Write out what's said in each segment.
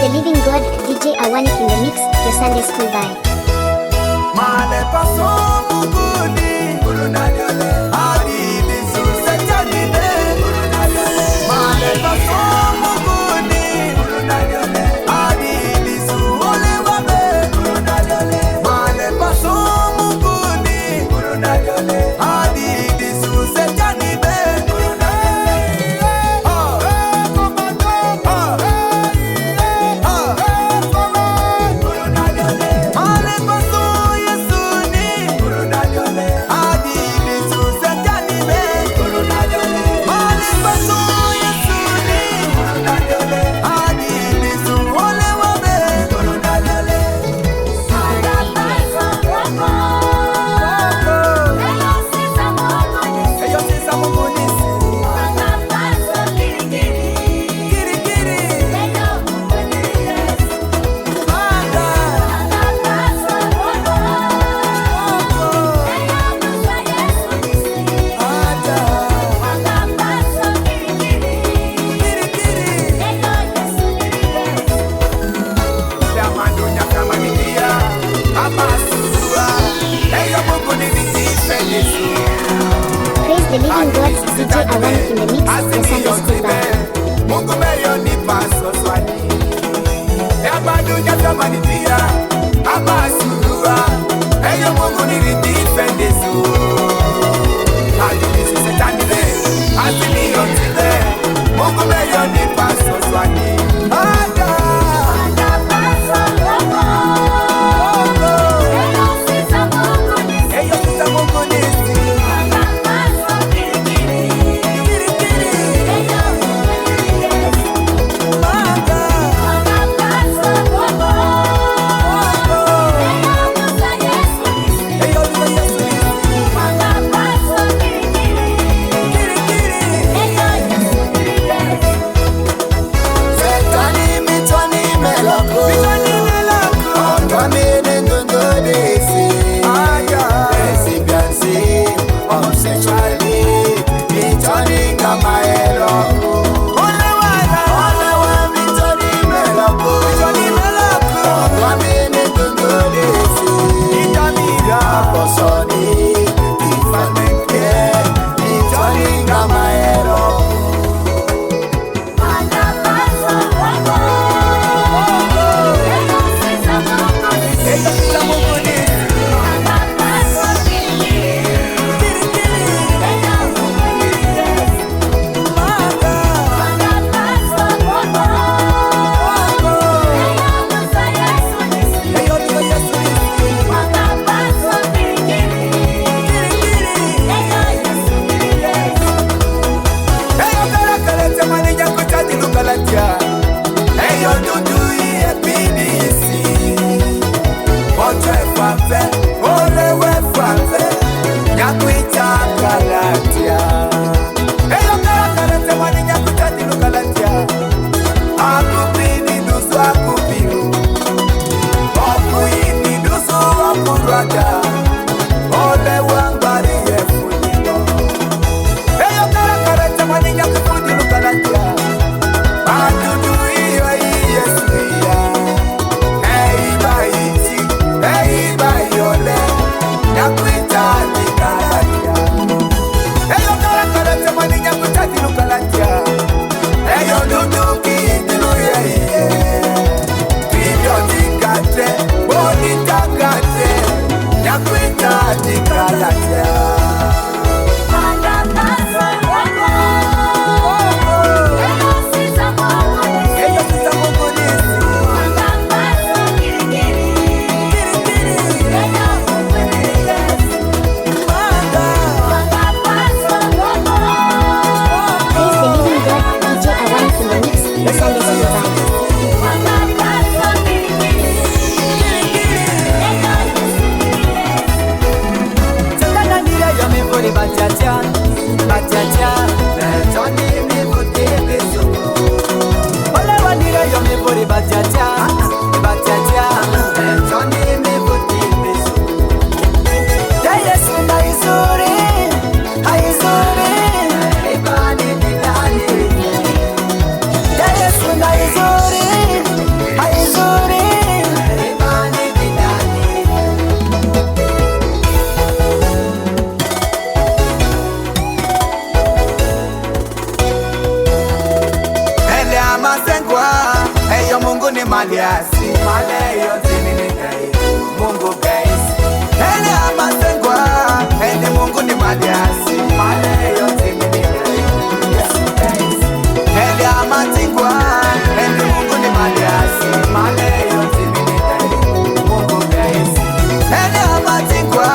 the living God, DJ Awanik in the mix, your Sunday school vibe. Male paso muguni, adi bisu setani de. Male paso muguni, adi bisu ole wabe. Male paso muguni, adi bisu setani de. Praise the living God, DJ Awanik in the mix, your Sunday school vibe. Mungu meyoni paso swani. Yabadunya tamani dia, abasurua. Eyo Mungu nilidifende su. Adini sisetani le, asini yotile. Mungu meyoni paso swani. Mungu ni maliasi, male yote mimi gai, Mungu guys. Ele amatengwa, ele Mungu ni maliasi, male yote mimi gai, yes guys. Ele amatengwa, ele Mungu ni maliasi, male yote mimi gai, Mungu guys. Ele amatengwa,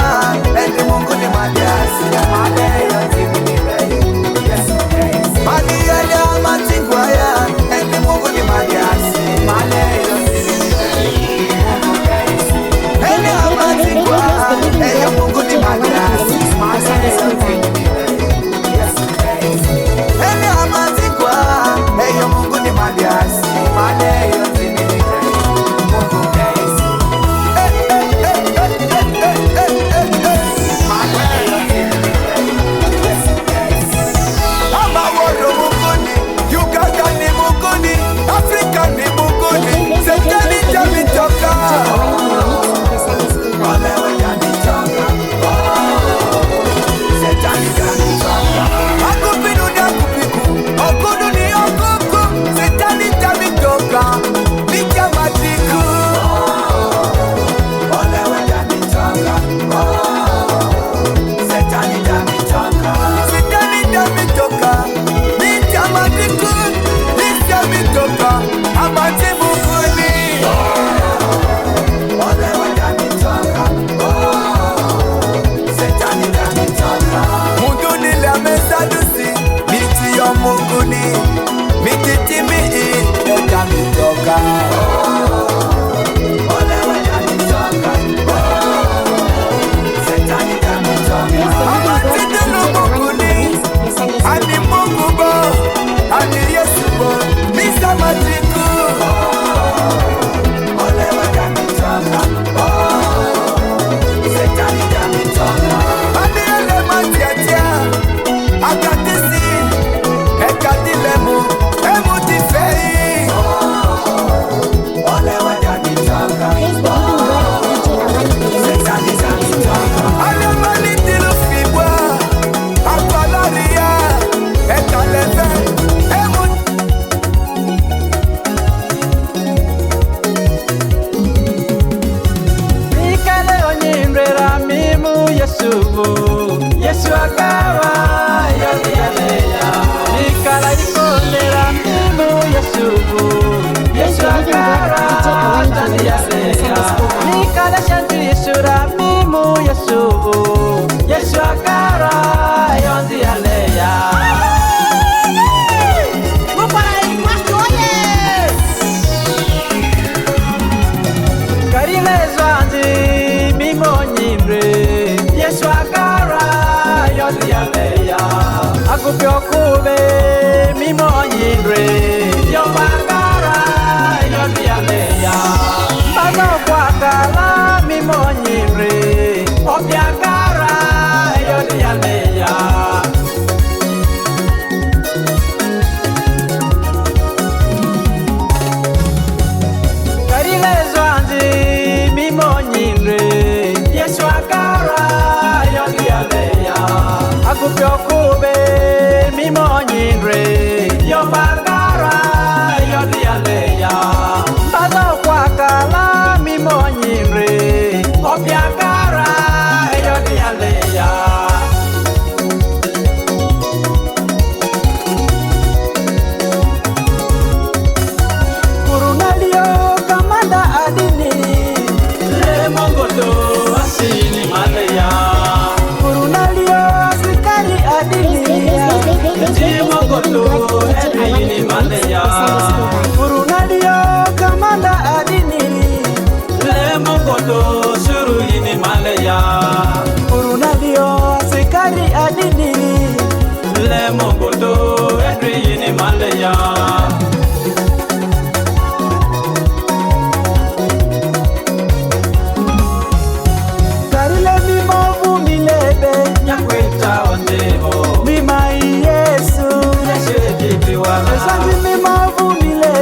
ele Mungu ni maliasi, male yote mimi gai, yes guys. Mali ele amatengwa ya, ele Mungu ni maliasi, male yote mimi gai, Mungu guys. Ele amatengwa, ele Mungu ni maliasi, male yote mimi gai, yes guys. Ele amatengwa, ele Mungu ni maliasi, male yote mimi gai, Mungu guys. Male yote mimi gai, yes guys. Amaworo mukuni, Uganda ni mukuni, Afrika ni mukuni, Setani jamitoka. Olewe jamitoka, Setani jamitoka. Akupinu ni akupiku, okudu ni okuku, Setani jamitoka, Mika matiku. Olewe jamitoka, Setani jamitoka, Setani jamitoka, Mika matiku, Mika mitoka, Amati mukuni. Olewe jamitoka, Setani jamitoka. Mungu nilemesadusi, miti yo munguni, miti timi jamitoka. Olewe jamitoka, Setani jamitoka. Amati dulu munguni, ani Mungu bo, ani Yesu bo, misa matiku. Olewe jamitoka, Setani jamitoka. Ani ele matiatia, akatisi, ekadilemu, emutifei. Olewe jamitoka, Setani jamitoka. Ale malitilu fibwa, akwalaria, ekaleve, Mikale onyimrera mimu Yesubu, Yesu akawa yali yaleya. Mikala ikondera mimu Yesubu, Yesu akawa yali yaleya. Mikala shantisura mimu Yesubu, Yesu akawa yali yaleya. Karile zwanzi mimo nyimre, Yesu akara yodi yaleya. Akupyo kube mimo nyimre, Yehova akara yodi yaleya. Bazo kwa kala mimo nyimre, Obi akara yodi yaleya. Karile zwanzi mimo nyimre, Yesu akara yodi yaleya. Akupyo kube mimo nyimre, Yehova akara yodi yaleya. Bazo kwa kala mimo nyimre, Obi akara yodi yaleya. Kurunalio kamanda adini, le mongoto asini maleya. Kurunalio sikari adini, le mongoto asini maleya. Kurunalio kamanda adini, le mongoto suru ini maleya. Kurunalio sikari adini, le mongoto ini maleya. Karile mimo vumilebe, nyakwita ondemo, mima Yesu, yeshe kipi wala. Esanzi mimo vumilebe,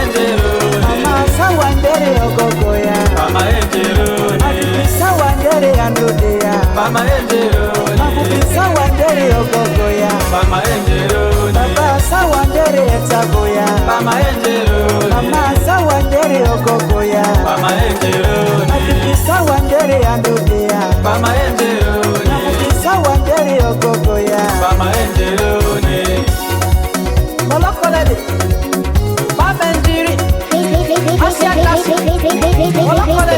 enjeroni, mama sawandere ogogoya, mama enjeroni, mafupi sawandere andodeya, mama enjeroni, mafupi sawandere ogogoya, mama enjeroni, baba sawandere etagoya, mama enjeroni, mama sawandere ogogoya, mama enjeroni, mafupi sawandere andodeya, mama enjeroni, mafupi sawandere ogogoya, mama enjeroni. molokolele, baba njiri, Praise the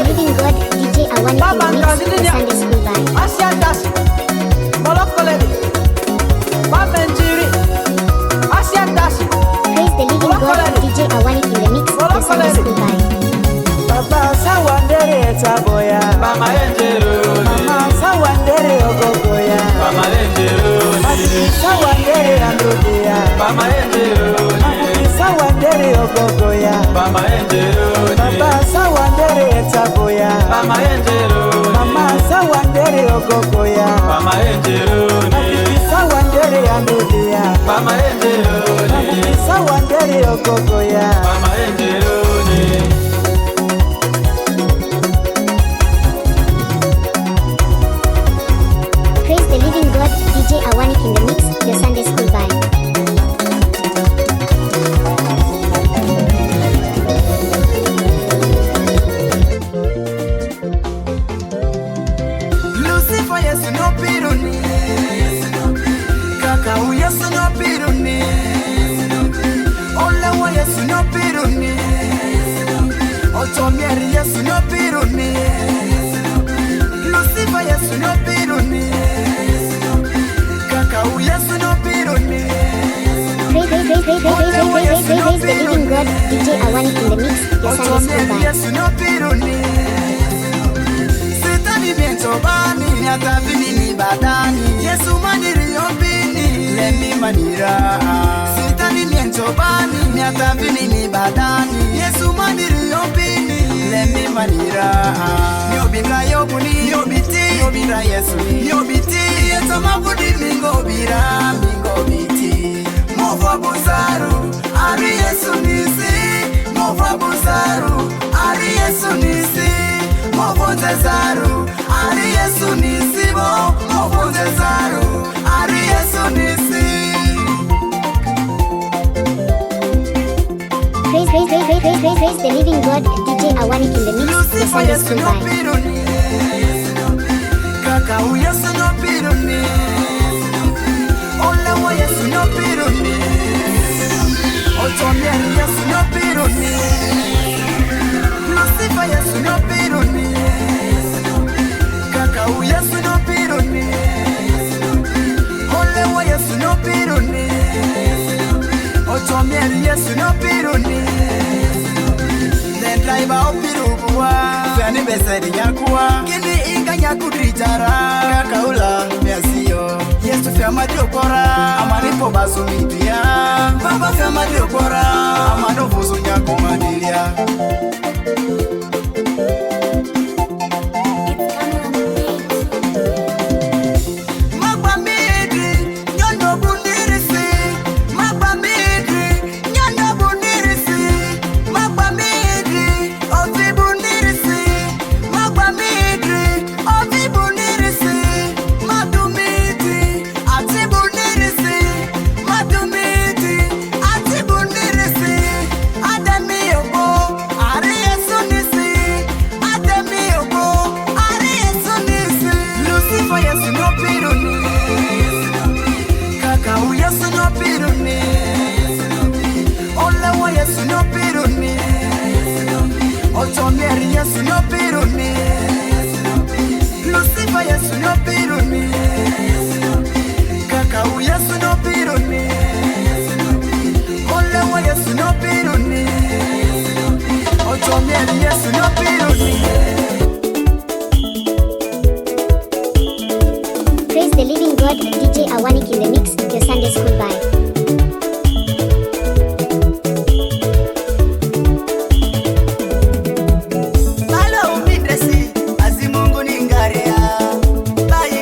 living God, DJ Awani in the mix, the Sunday school vibe. Asia Dashi, molokolele, baba njiri, Asia Dashi. Praise the living God, DJ Awani in the mix, the Sunday school vibe. Baba sawandere etagoya, Mama enjeroni, mama sawandere ogogoya, mama enjeroni, mafupi sawandere andodeya, mama enjeroni, mafupi sawandere ogogoya, mama enjeroni, baba sawandere etagoya, mama enjeroni, mama sawandere ogogoya, mama enjeroni, mafupi sawandere andodeya, mama enjeroni, mafupi sawandere ogogoya. mama enjeroni. Praise the living God, DJ Awani in the mix, the Sunday school vibe. Lucifer yesu no piruni, kaka u yesu no piruni, ole wa yesu no piruni, otomieri yesu no piruni, Lucifer yesu no piruni, kaka u yesu no piruni, Praise the living God, DJ Awani in the mix, the Sunday school otomieri vibe. yesu no piruni. Sitani miento bani, nyata vini badani, Yesu maniri yopini, lemi manira. Sitani miento bani, nyata vini badani, Yesu maniri yopini, lemi manira. Nyobira yobuni, nyobiti, nyobira Yesu, nyobiti, yeto mabudi mingobira, mingobiti. Mova buzaru, ari Yesu nisi, mova buzaru, ari Yesu nisi. Mofonze zaru, ari Yesu nisi bo. Mofonze zaru, ari Yesu nisi. Praise the living God, DJ Awani in the mix, the Lucifer Sunday Yesu school no vibe. piruni, kaka u Yesu no piruni, ole wa Yesu no piruni, otomieri Yesu no piruni, Lucifer Yesu no piruni, kaka u Yesu no piruni, ole wa Yesu no piruni, otomieri Yesu no piruni. Driver opirubuwa, fani besedi nyakuwa, kini inga nyakudrijara, kakaula miasiyo, Yesu fiamma diokora, amanipo basumidia, baba fiamma diokora, amano fusu nyakumadilia. Otomieri Yesu no piruni, Lucifer Yesu no piruni, kaka u Yesu no piruni, ole wa Yesu no piruni, otomieri Yesu no piruni. Praise the living God, DJ Awani in the mix, the Sunday school vibe. Balo umidresi, azimungu ningaria, baye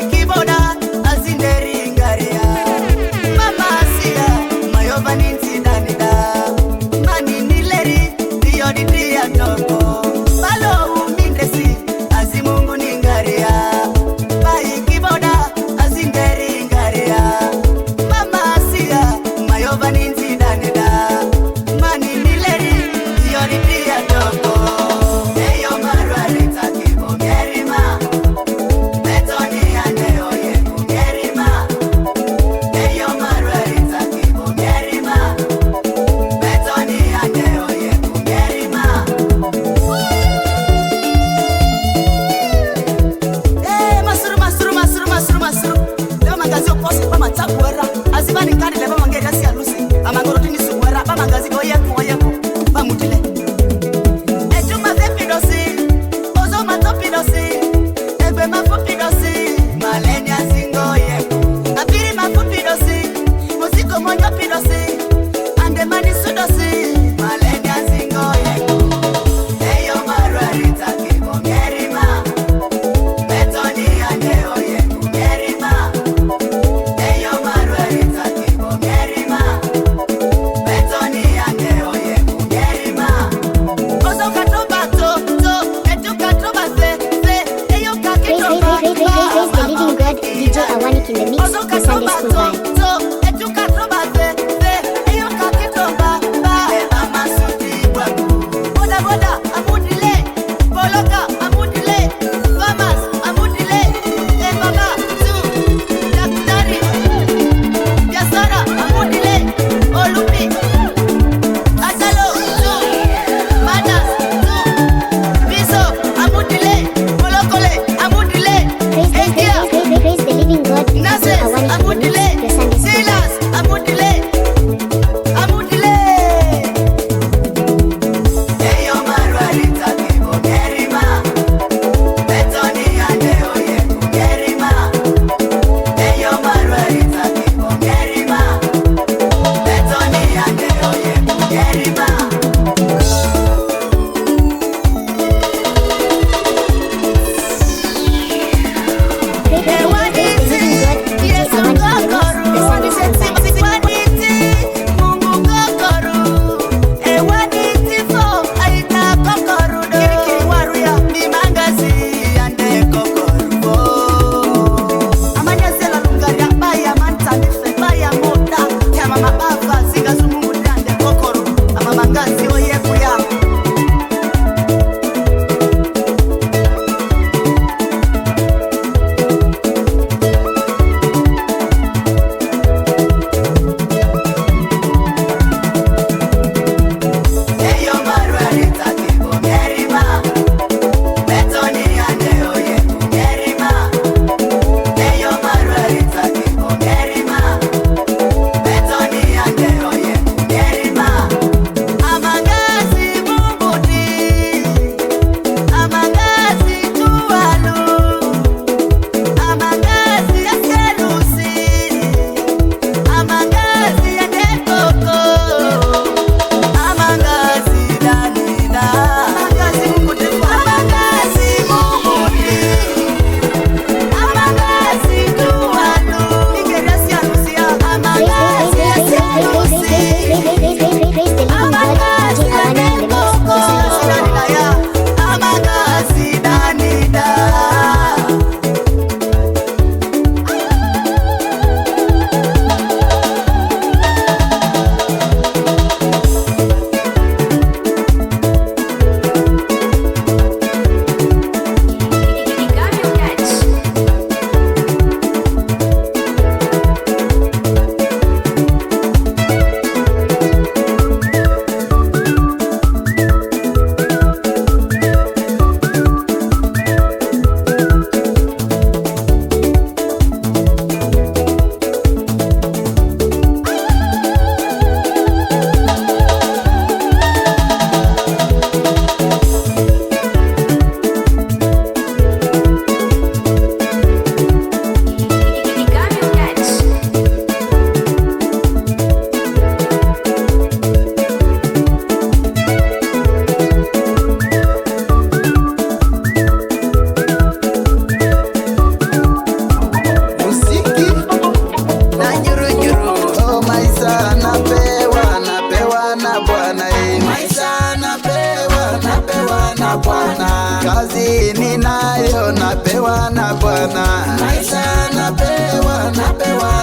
mali ninayo napewa na Bwana, maisha napewa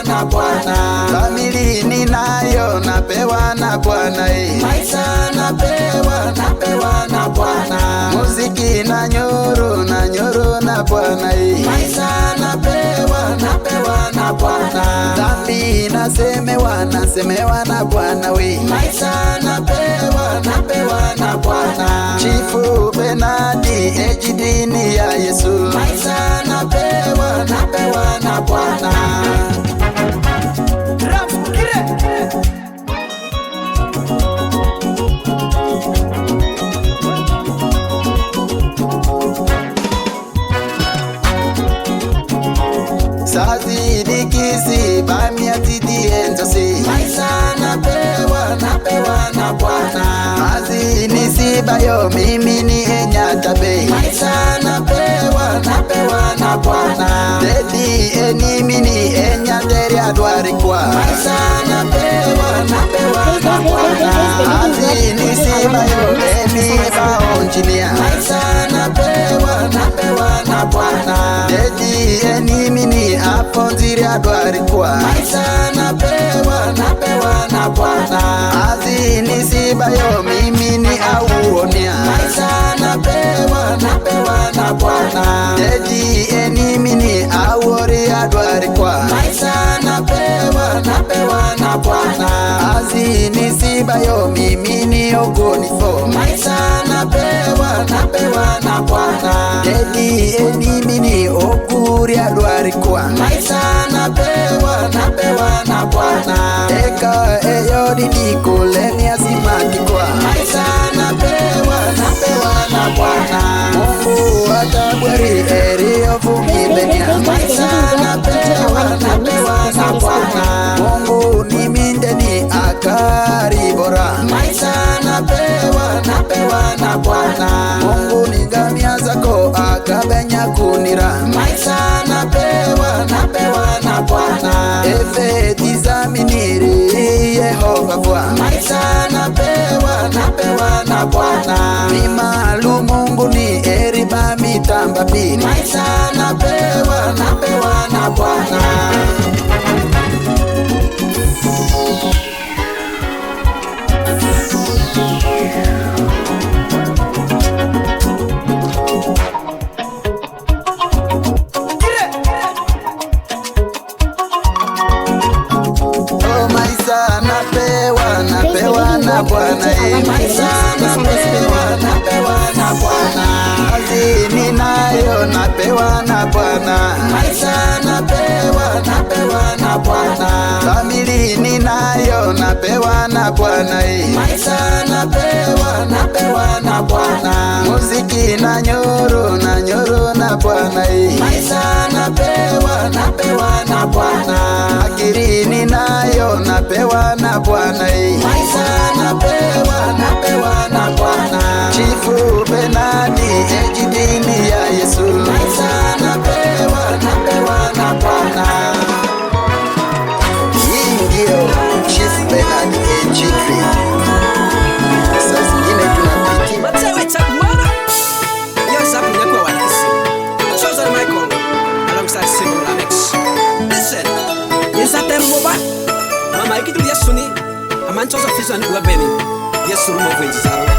na Bwana, famili ninayo napewa na Bwana, maisha napewa na Bwana, muziki na nyoro na Bwana, maisha napewa na Bwana, dhambi nasemewa na Bwana, maisha napewa na Bwana, Chifu Benadi ejidini ya Yesu, maisha napewa na Bwana. Sazi dikisi bamia titi enzosi, maisha napewa na Bwana, mazi nisibayo mimi ni enyatabe, maisha napewa na Bwana, dedi enimi ni enyateri adwari kwa, maisha napewa na Bwana, mazi nisibayo emi baonjinia, maisha napewa na Bwana, dedi enimi ni aponziri adwari kwa, maisha napewa na Bwana, azi nisibayo mimi ni auonia, maisha napewa na Bwana, dedi enimi ni auori adwari kwa, maisha napewa na Bwana, azi nisibayo mimi ni ogonifo, maisha napewa na Bwana, dedi enimi ni okuri adwari kwa, maisha napewa na Bwana, eka eyodi nikoleni asimati kwa, maisha napewa na Bwana, Mungu atabwari eri ovumilenia, maisha napewa na Bwana, Mungu ni mindeni akari bora, maisha napewa na Bwana, Mungu ni ngamia zako akabenya kunira, maisha napewa na Bwana, efe tizaminiri Yehova kwa, maisha napewa na Bwana, ni maalu Mungu ni eriba mitamba pili, maisha napewa na Bwana. Napewa na Bwana, maisha napewa na Bwana, kazi ninayo napewa na Bwana, maisha napewa na Bwana, famili ninayo napewa na Bwana, maisha napewa na Bwana, muziki na nyoro na Bwana, maisha napewa na Bwana, akiri ninayo napewa na Bwana, maisha napewa na Bwana, Chifu Benadi ejidini ya Yesu, maisha napewa na Bwana. Hii ndio Chifu Benadi ejidini. Sasa zingine tunapiti matewe chakumara yes hapo ni kwa wadisi Chosen Michael alongside Simon Alex. Listen, yes atemboba mama ikitu yesuni amanchoza fizo ni wabeni yesu rumo kwenye zaro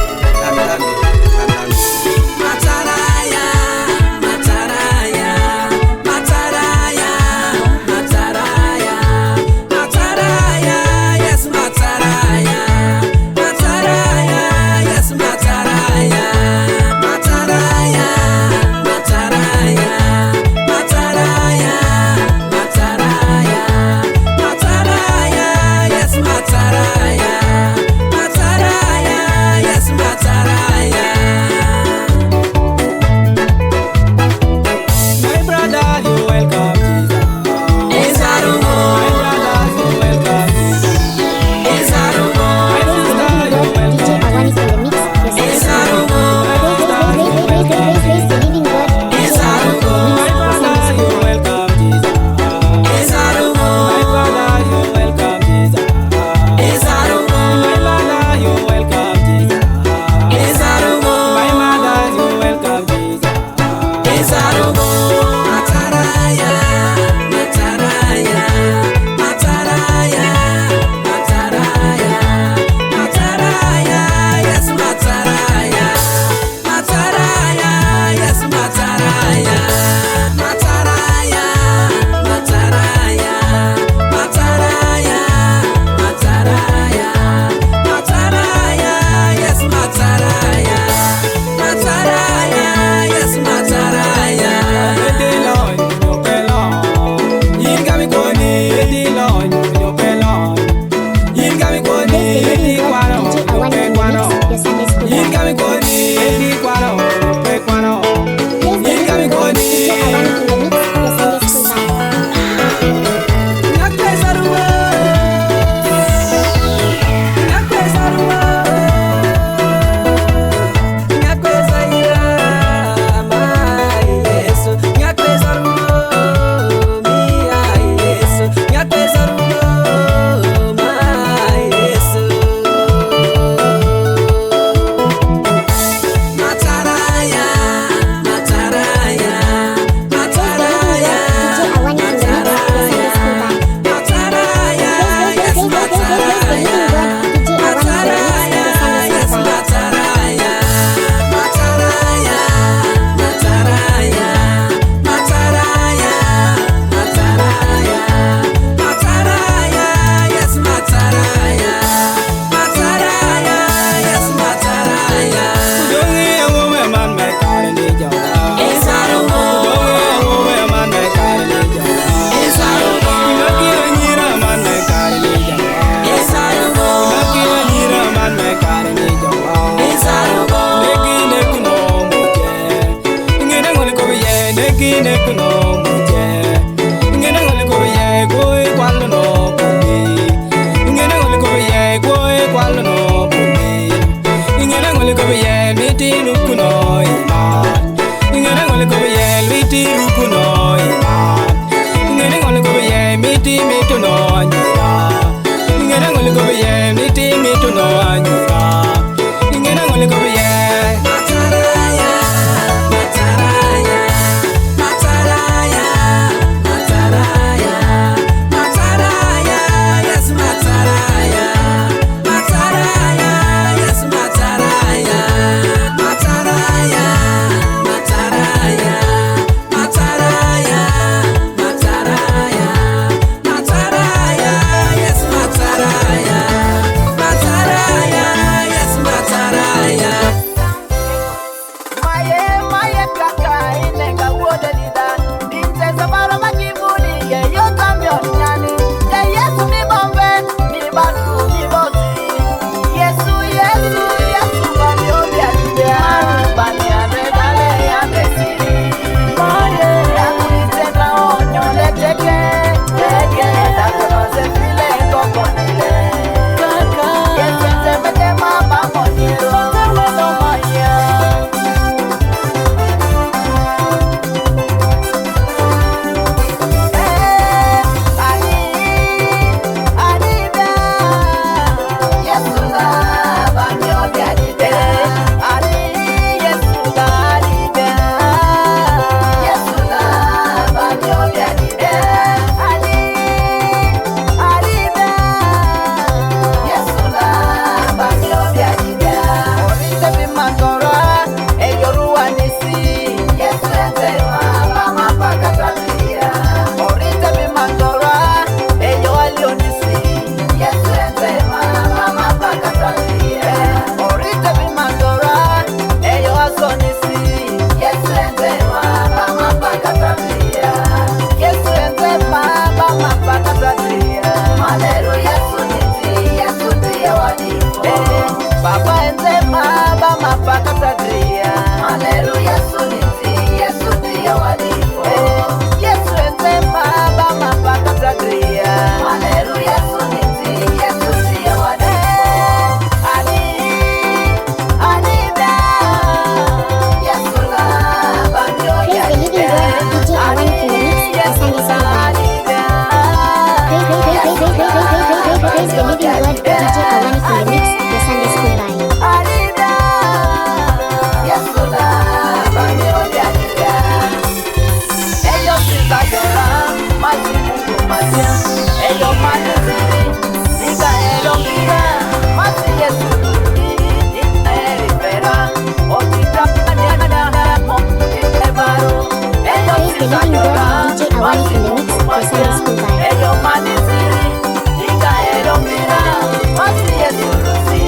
Ellos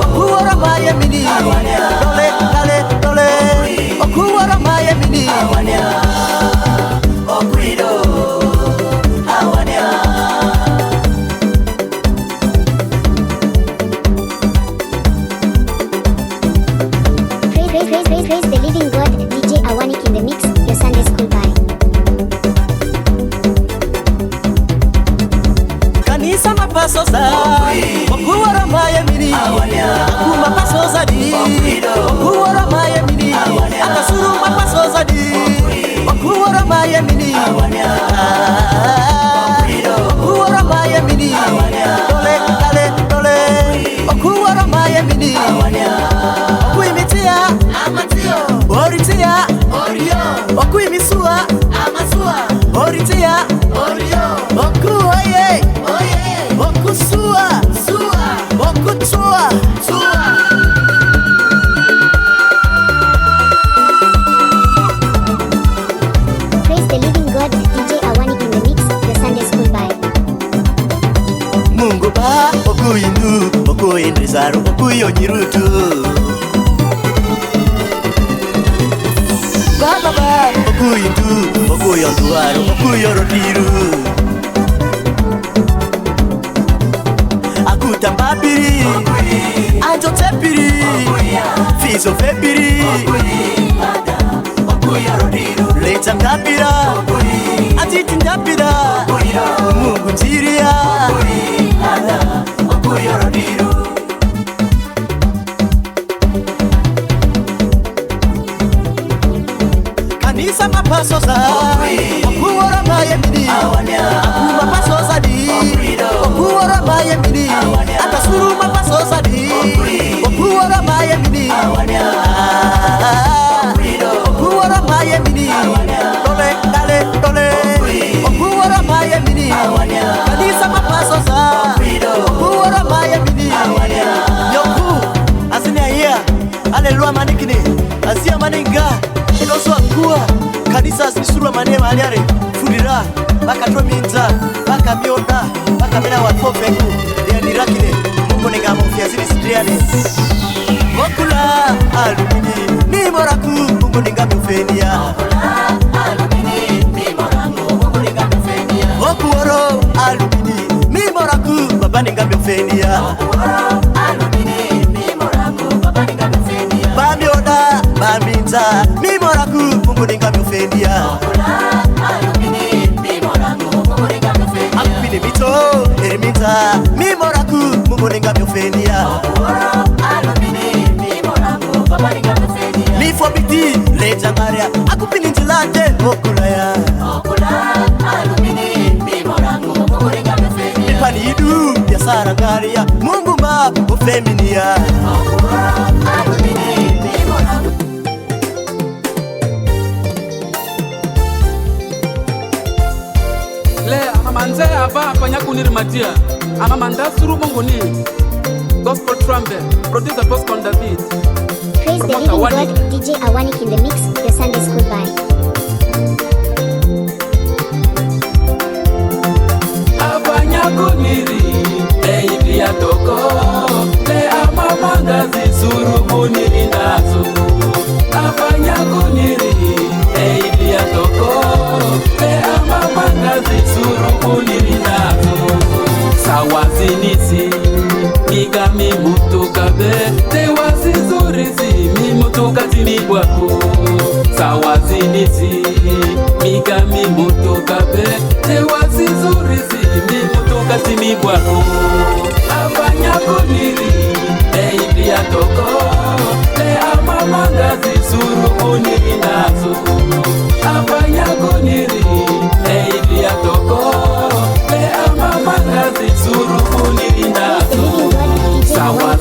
Okuwara maya mini dole dale dole okuwara maya mini Praise the living God, DJ Awanik in the mix, your Sunday school bye. Kanisa mapasosa okuwara maya mini akuma pasosa di okuwara maya mini akasuru mapasosa di okuwara maya mini okuwara maya mini dole dale dole okuwara maya mini okuimitia amatio oritia orio okuimisua amasua oritia orio okuoye okusua sua okutua sua. Praise the living God, DJ Awanik in the mix, your Sunday school bye. Mungu ba okuyindu okuyindrizaro okuyonyirutu Baba ba okuyindu okuyonduaro okuyorodiru Akutambabiri Antotepiri Fiso febiri Leta ndapira Atiti ndapira Mungu njiria Kanisa mapasosa okuwara maya mini akuma pasosa di okuwara maya mini akasuru mapasosa di okuwara maya mini okuwara maya mini dole dale dole okuwara maya mini kanisa mapasosa okuwara maya mini yoku asini ahia haleluya manikini asia maninga Edoso akua kanisa sisurwa manema aliare fudira baka tominza baka mioda baka mena watofeku ya nirakine Mungu ninga mfiazini sitriane Okula alumini ni moraku Mungu ninga mfenia Okuoro alumini ni moraku baba ninga mfenia Bamioda baminza mimoraku Mungu ninga mfenia Akupini mito eriminza mimoraku Mungu ninga mfenia Mifobiti leja maria akupini njilate okulaya Mipani idu ya saragaria Mungu ma ufeminia Le amamanze ava apanya kuniri matia amamanda suru mongoni gospel trumpet producer Bosco David. Praise the living God, DJ Awanik in the mix, your Sunday school bye. Apanya kuniri eibia toko le amamanga zisuru kuniri nazo Apanya kuniri eibia toko le amamanga zisuru kuniri nazo Sawazinisi Migami mutukabe te wasizurizi mi mutukatini bwako Sawazinisi Migami mutukabe te wasizurizi mi mutukatini bwako Apanya kuniri eibia toko le amamanga zisuru kuniri nazo.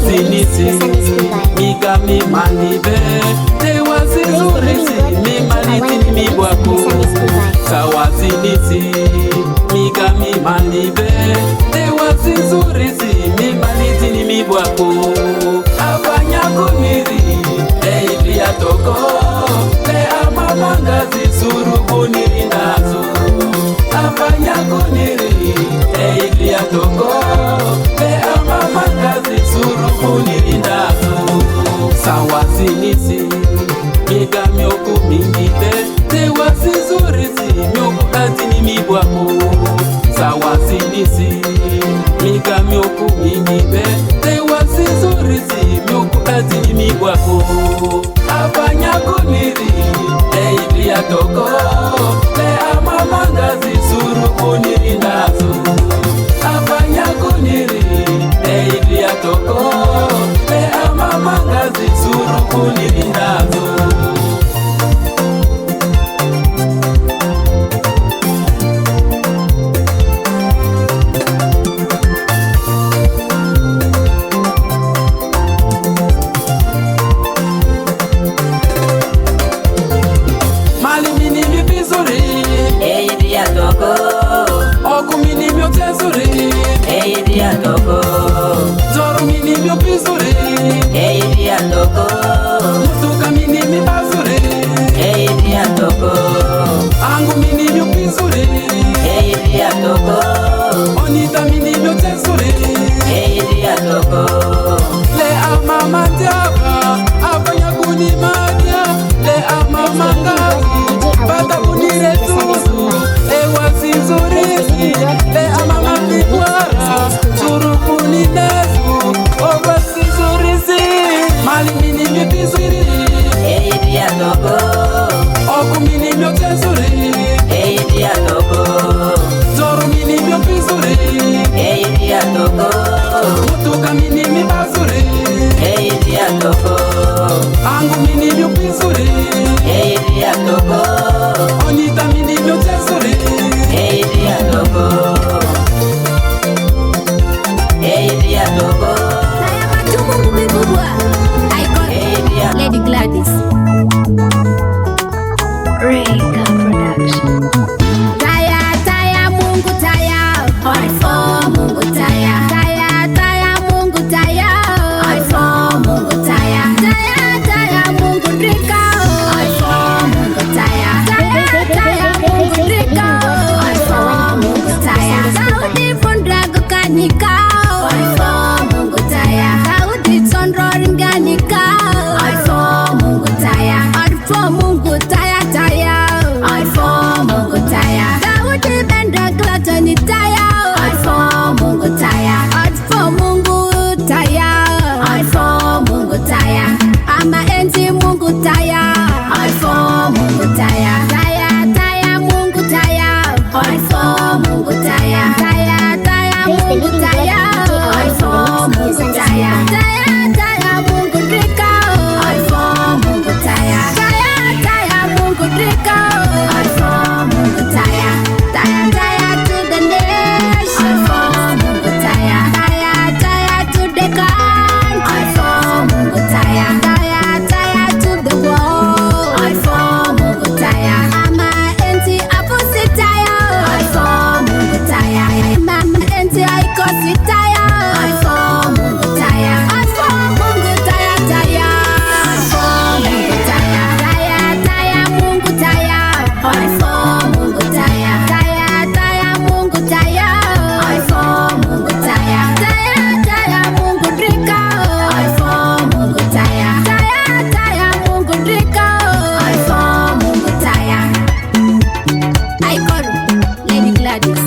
20 Migami manibe Tewazinurisi Mimaliti mibwako Sawazinisi Migami manibe Tewazinurisi Mimaliti mibwako Abanyakuniri Eibia toko Te amamanga zisuru kuniri nazo Abanyakuniri Eibia toko misi mika mioku mingibe te wasizurizi mioku ati mibwako afanya kuniri Ilia toko le amamanga zisuru kuniri nazo afanya kuniri Ilia toko le amamanga zisuru kuniri nazo. Lady Gladys. Reka Production. Taya, taya, Mungu taya. All for Mungu taya. Taya, taya, Mungu taya. All for Mungu taya. Taya, taya, Mungu drika. All for Mungu taya. Taya, taya, Mungu drika. All for Mungu taya. Saudi fundra gukanika. All for Mungu taya. Saudi sondro ringanika. All for Mungu taya. All for Mungu taya taya. All for Mungu taya. Saudi benda glatoni taya. All for Mungu taya. All for Mungu taya. All for Mungu taya. Ama enzi Mungu taya. All for Mungu taya. Taya taya Mungu taya. All for Mungu taya. Taya taya Mungu taya. All for Mungu taya. Taya taya Mungu drika. All for Mungu taya. Taya taya Mungu drika. All for Mungu taya. Taya taya to the nation. All for Mungu taya. Taya taya to the country. All for Mungu taya. Taya taya to the world. All for Mungu taya. Ama enti apusi taya. All for Mungu taya. Mama enti aikosi taya. All for Mungu taya. All for Mungu taya taya. All for Mungu taya. Taya taya Mungu taya. All for Mungu taya. Taya taya Mungu taya. All for Mungu taya. Taya taya Mungu drika. All for Mungu taya. Taya taya Mungu drika. All for Mungu taya. I call Lady Gladys.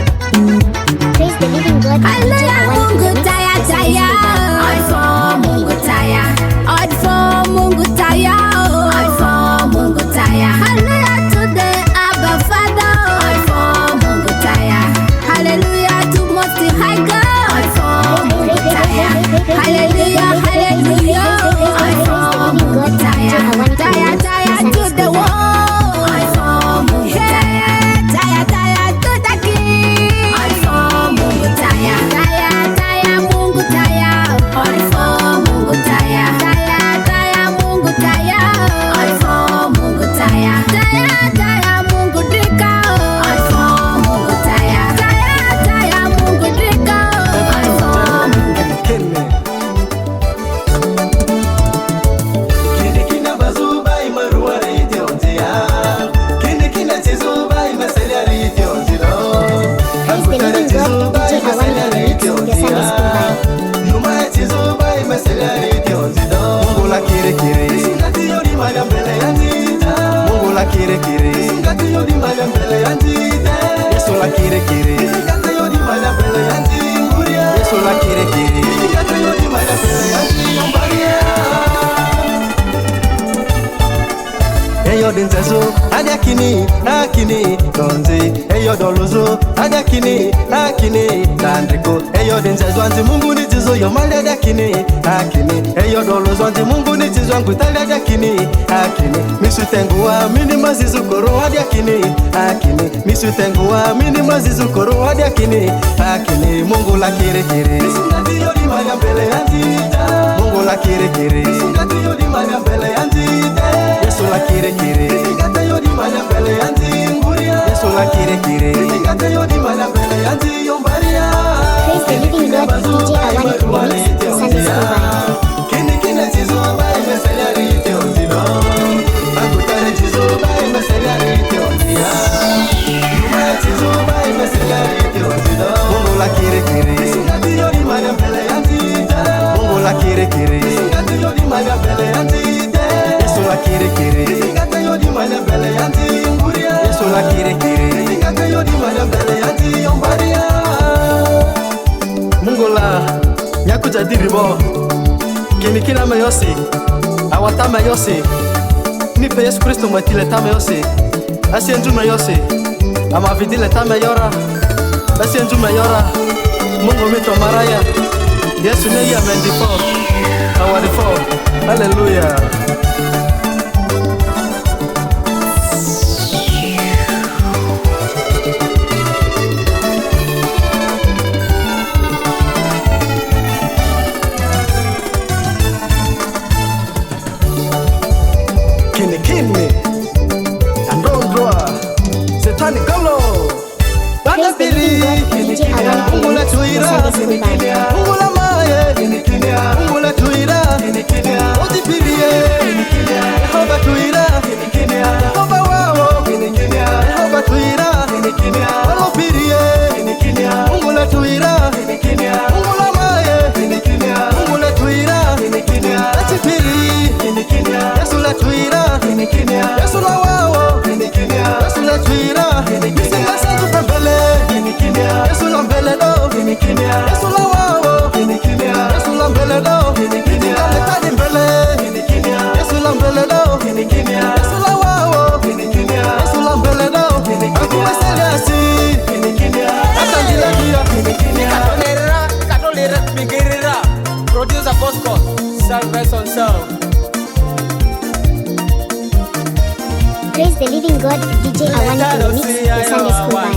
Praise the living God. Hallelujah, Mungu taya taya. All for Mungu taya. All for Mungu taya. All for Mungu taya. Hallelujah to the Abba Father. All for Mungu taya. Hallelujah to Most High God. All for Mungu taya. Hallelujah, hallelujah. All for Mungu taya. Taya taya to the world. All for Mungu taya. Taya taya to the King. All for Mungu taya. Taya taya Mungu taya. All for Mungu taya. Taya taya Mungu taya. All for Mungu taya. Taya taya Mungu drika. All for Mungu taya. Taya taya Mungu drika. All for Mungu. Kini kina bazuba imarua rite onzia. Kini kina chizuba imaselia rite onzilo. Praise the living God. DJ Awani in the mix. Your son is combined. Numa ya chizuba imaselia rite onzilo. Mungu la kire kire. Singati yodi maya mbele yanti. Mungu la kire kire. Singati yodi maya mbele yanti. kini akini donze eyo doluzo ada kini akini dandriko eyo denze zwanzi Mungu ni jizo yo mali ada kini akini eyo doluzo zwanzi Mungu ni jizo wangu tali ada kini akini misu tengua mini mazizu koro ada kini akini misu tengua mini mazizu koro ada kini akini Mungu la kire kire singati yo di mali mbele anjita Mungu la kire kire singati yo di mali mbele anjita Yesu la kire kire singati yo di mali mbele anjinguria Yesu la kire kire singati yo di mali mbele anjiyombaria Praise the living God, DJ Awani in the mix, the Sunday School Vibe. Kini kine jizo bai meselari teondino Akutare jizo bai meselari teondia Yuma jizo bai meselari teondino Mungu la kire kire singati yo di mali mbele anjita Mungu la kire kire singati yo di mali mbele anjita Yesu la kire kire singati yo di mali mbele anjinguria Yesu la kire kire singati yo di mali mbele anjiyombaria Mungu la nyakuja diribo kini kina mayosi awata mayosi nipe Yesu Kristo mwetile ta mayosi asienju mayosi ama vidile ta mayora asienju mayora Mungu mito maraya Yesu ne ya mendifo awadifo hallelujah Producer Bosco, Salvation Sound. Praise the living God, DJ Awani in the mix, the Sunday School Vibe.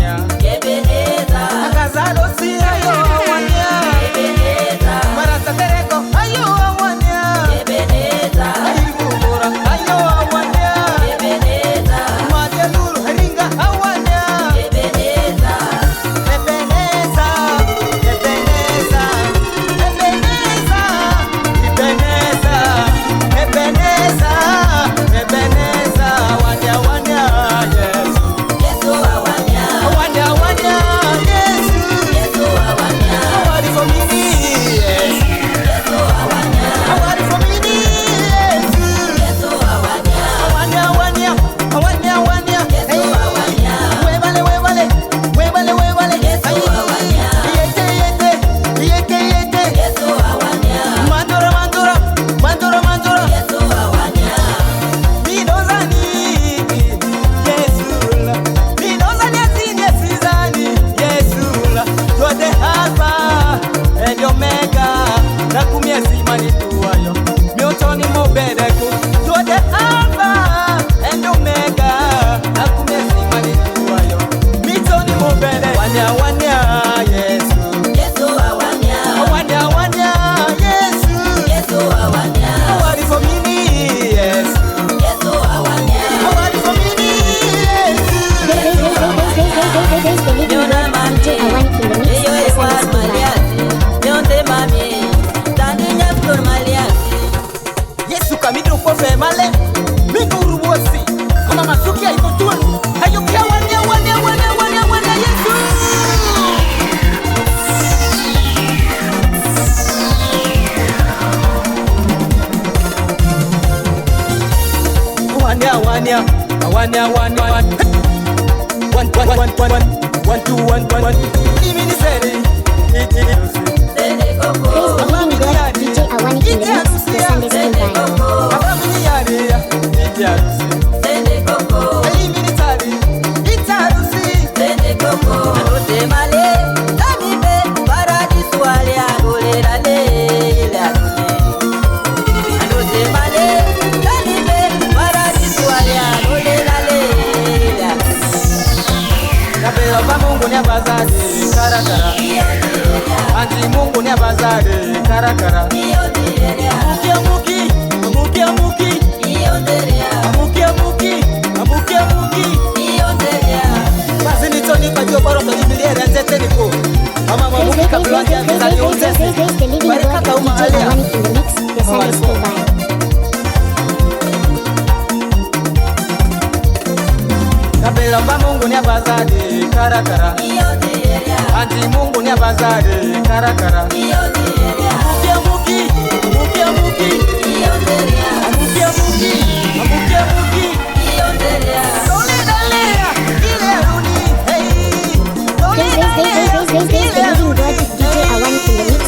Praise the living God, DJ Awani in the mix, the Sunday School Vibe. Kabela ba Mungu ni abazade karakara. Andi Mungu ni abazade karakara. Amuki amuki, amuki amuki. Amuki amuki, amuki amuki. Basi nitoni kwa jio baro toni miliere nzete niko. Mama mamuki kabla ya mezani uzese. Barika kauma alia. Kabela ba Mungu ni abazade karakara. Andi Mungu ni abazade karakara. Amuki amuki, amuki amuki. Amuki amuki, amuki amuki. Dole dalea, ile aruni, hey. Dole dalea, ile aruni, DJ Awani in the mix.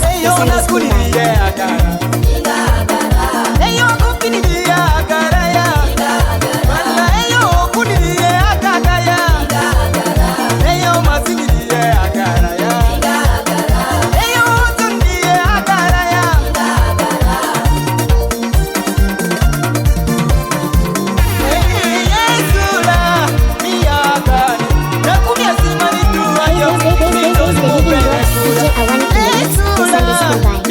The Sunday School Band.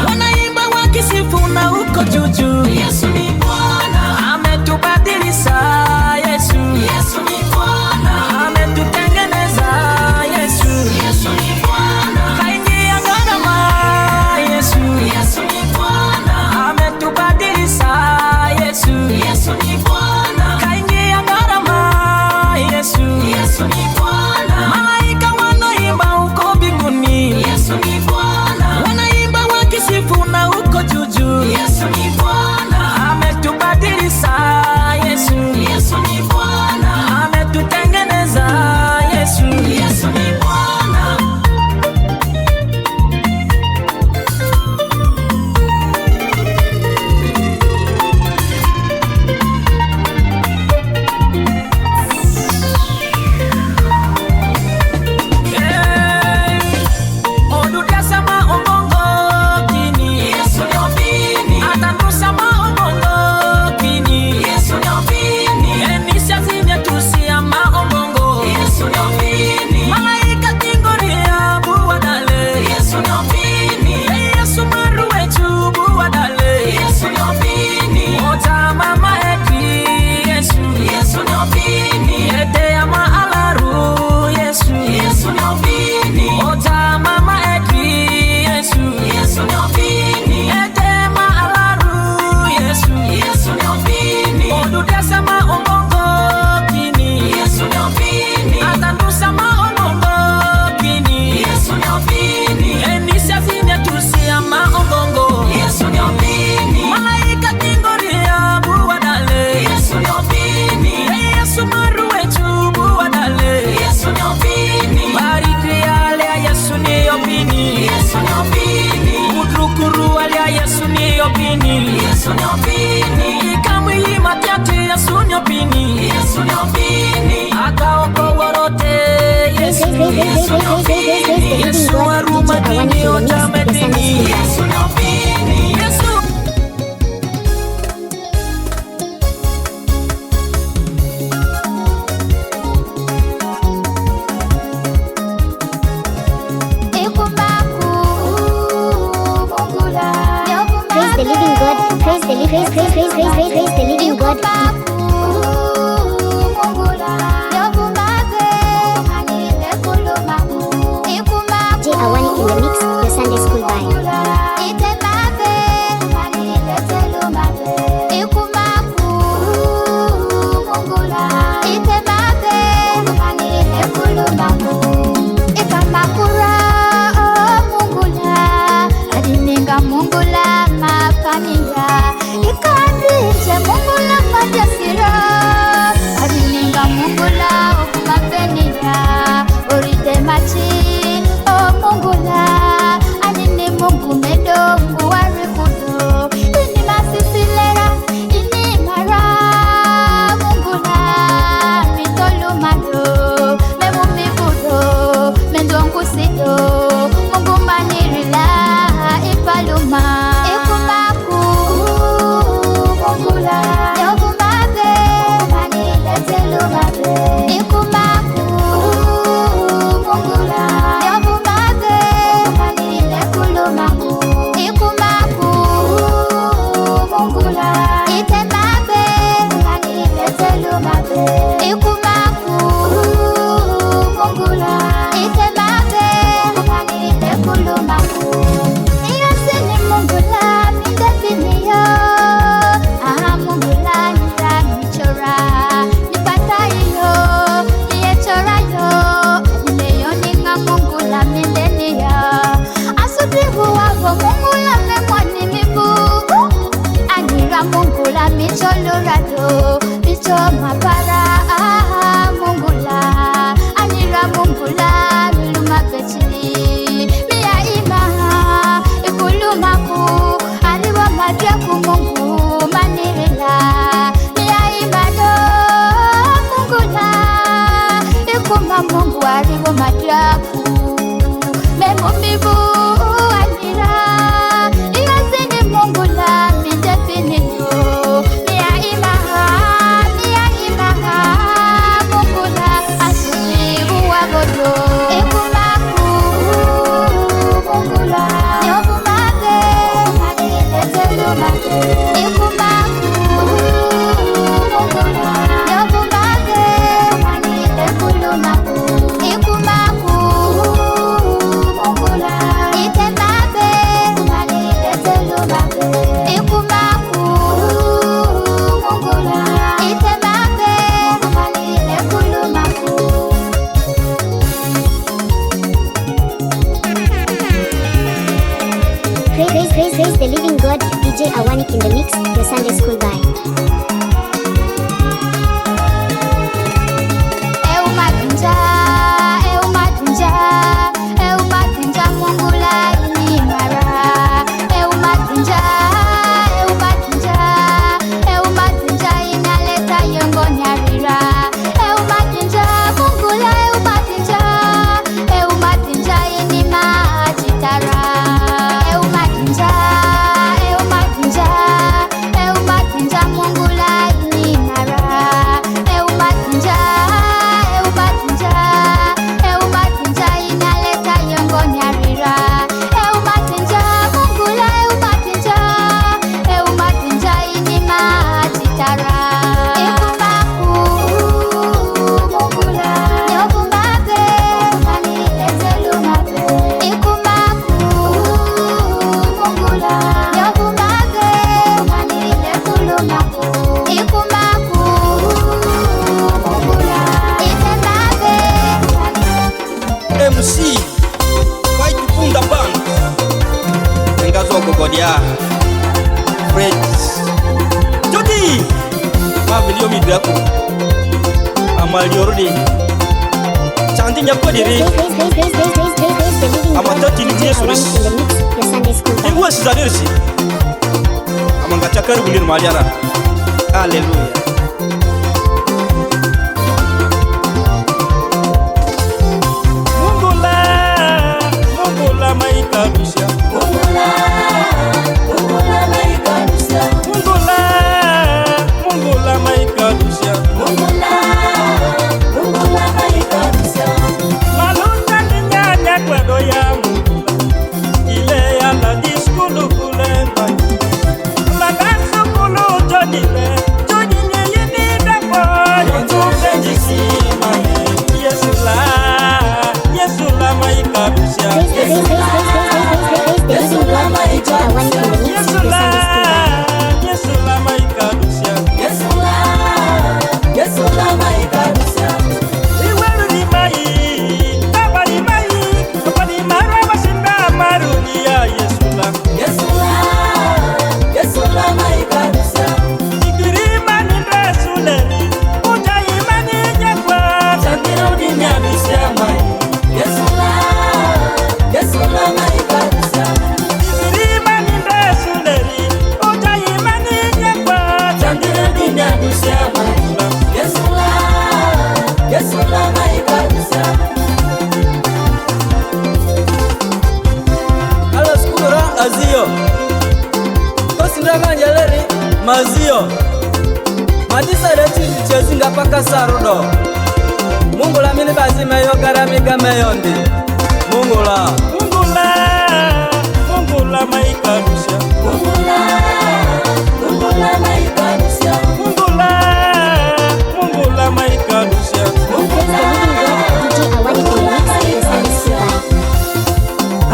Wanaimba wakisifu na uko juju. Yesu ni Bwana, ametubadilisha. Yesu, Yesu ni Bwana, ametutengeneza. Yesu, Yesu ni Bwana, kaingia gharama. Yesu, Yesu ni Bwana, ametubadilisha. Yesu, Yesu ni Bwana, kaingia gharama. Yesu, Yesu ni Bwana, malaika wanaimba uko mbinguni. Yesu ni Bwana, wanaimba wakisifu na uko juju. Yesu ni Bwana, ametubadilisha. Yesu, Yesu ni Bwana, ametutengeneza. Yesu, Yesu ni Bwana. Yesu ni opini. Kamwe yima tiati Yesu ni opini. Yesu ni opini. Akaokoa wote Yesu. Yesu ni opini. Yesu aruma dini ojame dini. Yesu ni opini. Yesu Praise the living God. DJ Awani in the mix, the Sunday School Vibe. Praise the living God, DJ Awani in the mix, the Sunday School Vibe. MC White Punda Band Ngazoko Godia Friends Jody Mavilio Midrako Amaliordi Chanti Nyakodiri Amatati ni Yesu Inguwa Sizadirisi mangacha karibu ni maliara. Haleluya. Mungu la maikarusha. Mungu la maikarusha. Mungu la maikarusha. Malunga ni nyanya kwendo ya Mungu. Ile ya la diskulu kule mbai. Magasu kulu jonile. Jonile yini dapo. Yotuke jisima. Yesu la maikarusha. Praise the living God, DJ Awani in the mix to the Sunday School vibe. Yesu la maikarusha. Iweru ni mai, baba ni mai, baba ni mara wasimba maruni ya Yesu la maikarusha. Ikirima ni ndesuleri, ujaima ni nyakwa, Chandiro ni nyabisha mai. Yesu la maikarusha. ikirima ni ndesuleri, ujaima ni nyakwa, Chandiro ni nyabisha mai. Yesu la maikarusha. Alo skura azio. Kosinda manjaleri mazio. Madisa reti chezinga paka sarudo. Mungu la mini bazima yo garamiga meyondi. Mungu la maikarusha. Mungu la maikarusha. Mungu la maikarusha. Praise the living God, DJ Awani in the mix to the Sunday School vibe.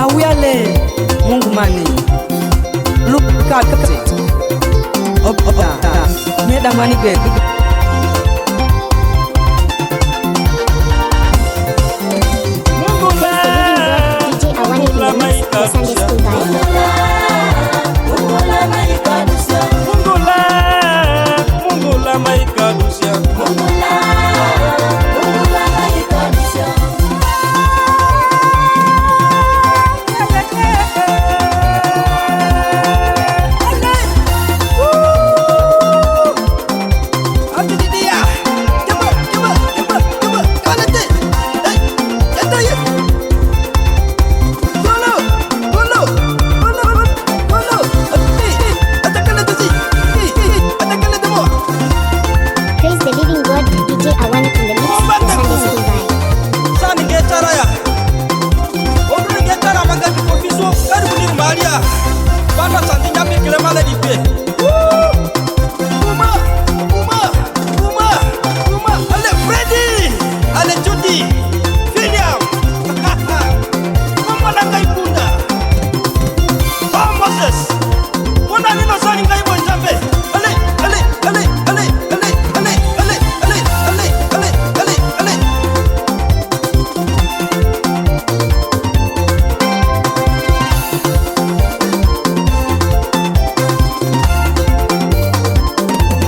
Awiyale Mungu mani. Look at it. Meda mani gwe. DJ Awani in the mix to the Sunday School vibe. Mungu la maikarusha. Mungu la maikarusha. Mungu la maikarusha. Praise the living God, DJ Awani in the mix to the Sunday School vibe. Sani getara ya. Oduni getara magati kofiso karibu ni maria. Bana santi nyapi kile male dipe. Uma. Ale Freddy. Ale Judy. William. Mama nanga ikunda. Oh Moses. Ona nino sani ngai bonjambe. Ale.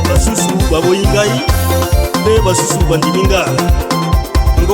basusu baboyingai be basusu bandiminga ngo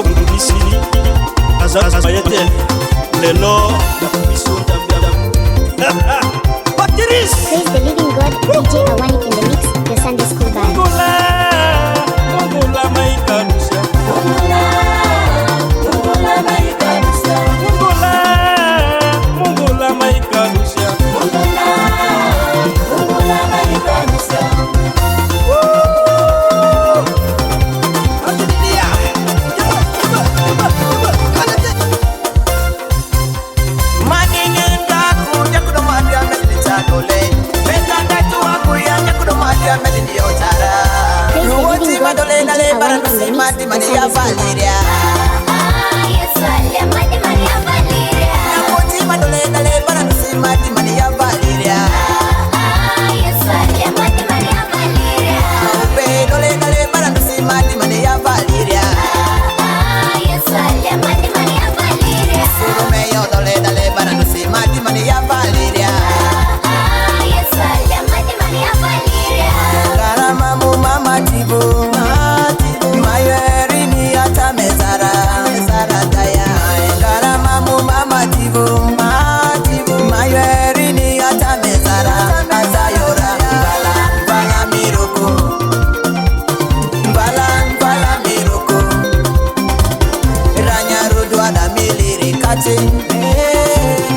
mati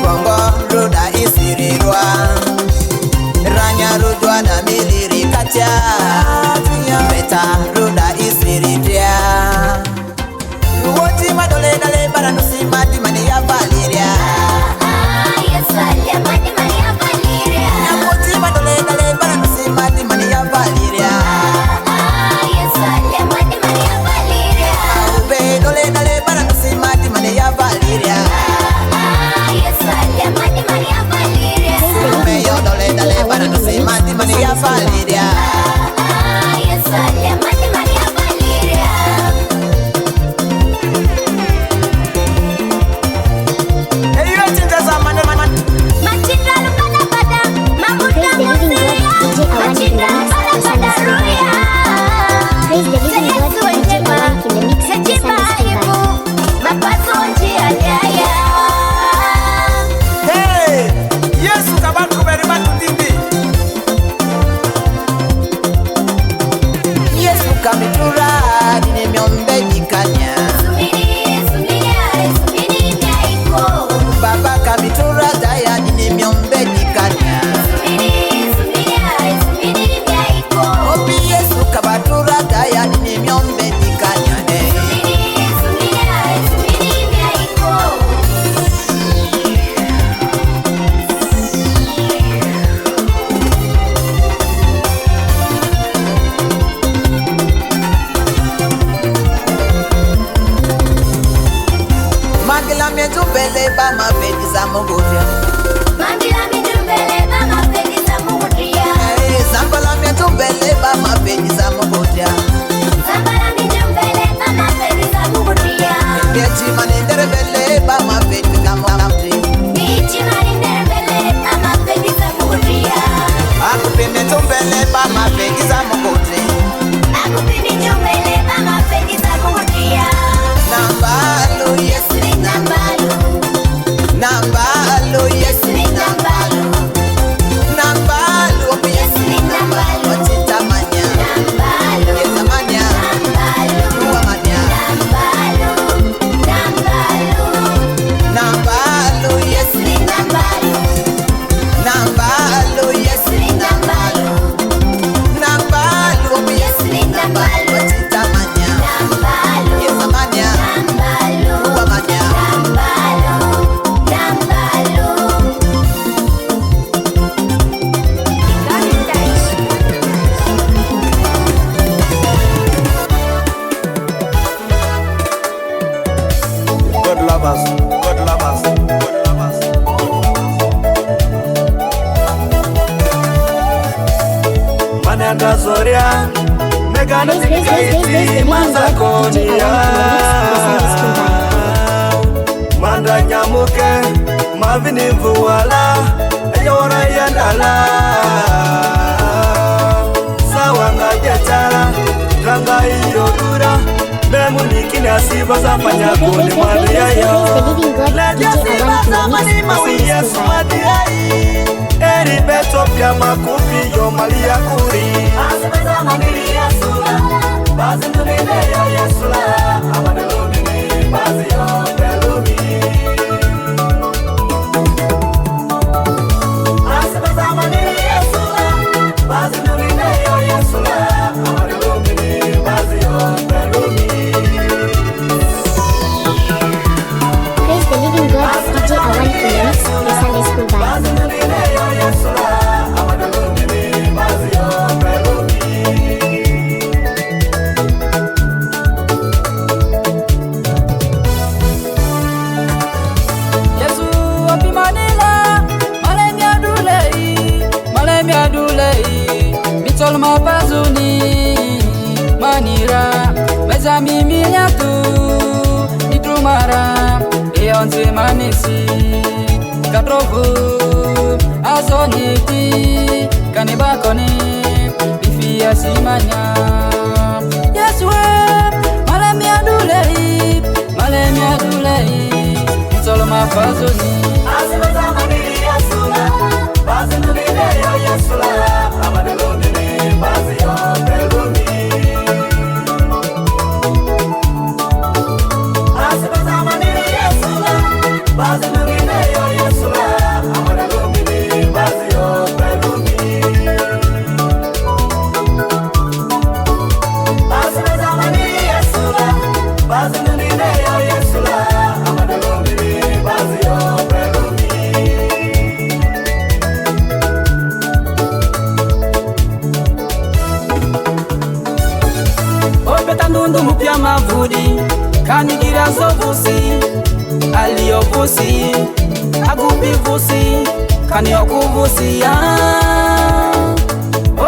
Kongo ruda isirirwa Ranya rudwa na miliri kacha Meta ruda isiridia Uwoti madole dale bara nusima dimani ya Valeria Yesu alimani mani ya Valeria. Uwoti madole dale bara nusima dimani ya Valeria Yesu alimani mani ya Valeria. Ube dole dale bara nusima dimani ya Valeria Yesu alimani mani ya Valeria. Meyo dole dale bara nusima dimani ya Valeria Yesu alimani mani ya Valeria. Eyo chinta zamane Machinda pada pada mamuda musia. Machinda pada pada ruya. Praise the living God, DJ Awani in the mix with the Sunday School Band. Mapasonji adaya. Hey, Yesu kabantu berima tutindi. Yesu kamitura dine myombe jikanya Sumini nyaiko. Baba kamitura daya dine myombe jikanya Sumini nyaiko. Obi Yesu kabatura daya dine myombe jikanya Sumini nyaiko. Magila mejumbele ba mapedi za mugodia Mangila mijumbele mama pedi za mudia. Zambala mejumbele ba mapedi za mugodia Sambala mijumbele mama pedi za mudia. Beji manendere bele ba mapedi kama namti Bichi marinderbele mama pedi za mudia. Akupende tumbele ba mapedi za mugodia Akupini jumbele mama pedi za mudia. Nambalu Yesu ni nambalu. Nambalu Yesu Yesu ni nambalu. Nambalu Obi Yesu Yesu ni nambalu. Ochitamanya Nambalu. Yesamanya Nambalu. Uwamanya Nambalu. Nambalu. Nambalu Yesu Yesu ni nambalu. Nambalu Yesu Yesu ni nambalu. Nambalu Obi Yesu ni nambalu. Ochitamanya Nambalu. Yesamanya Nambalu. Uwamanya Nambalu. Nambalu. God love us. God love us. God love us. Manenda zoria megana Praise the zikaiti living God, DJ mazakonia Awani in the mix with the Sunday School Band. Manda nyamuke mavini mvuwala Eyora yandala Sawanga jetara Ranga iyo dura Memu nikini asiba zafanya kuni mwani yayo Leja siba zamani mawi Yesu madiyai Eri beto pya makufi yo mali ya kuri Asiba zamani Yesu la Bazi nunine yo Yesu la Amadalumini bazi yo belumi Asiba zamani Yesu la Bazi nunine yo Yesu la Amadalumini bazi yo belumi Praise the living God, DJ Awani in the mix with the Sunday School Band. Bazi nunine yo Yesu la Amadalumini bazi yo belumi Yesu apimanila malemi adulei mitol mapazuni manira mezami miliatu nitrumara eonse manisi katrovu azoniti kanibakoni bifia simanya Yesu malemi adulei mitol mapazuni Asiba zamani Yesu la Bazi nunine yo Yesu la Amadalumini bazi yo belumi Asiba zamani Yesu la Ndundu mupya mavudi kanigira zovusi aliyovusi agubivusi kaniokuvusia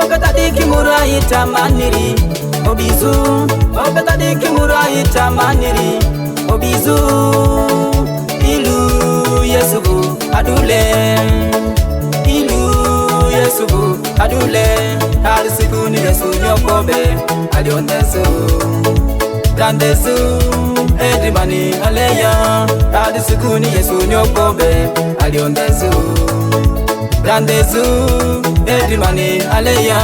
obetadiki muraita maniri obizu obetadiki muraita maniri obizu ilu yesubu adule ilu yesubu adule arisikuni yesu nyokobe aliondezu dandezu edimani aleya arisikuni yesu nyokobe aliondezu dandezu edimani aleya.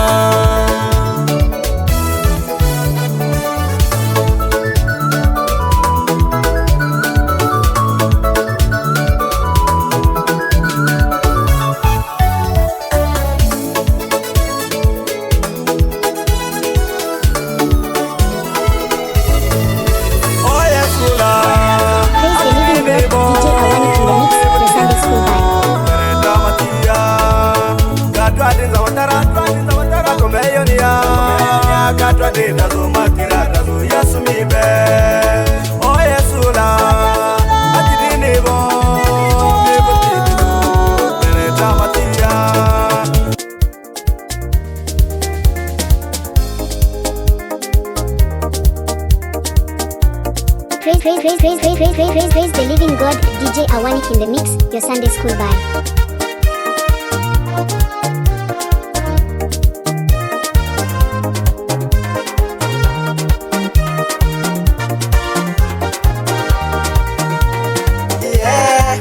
Praise the living God, DJ Awanik in the mix, your Sunday school vibe.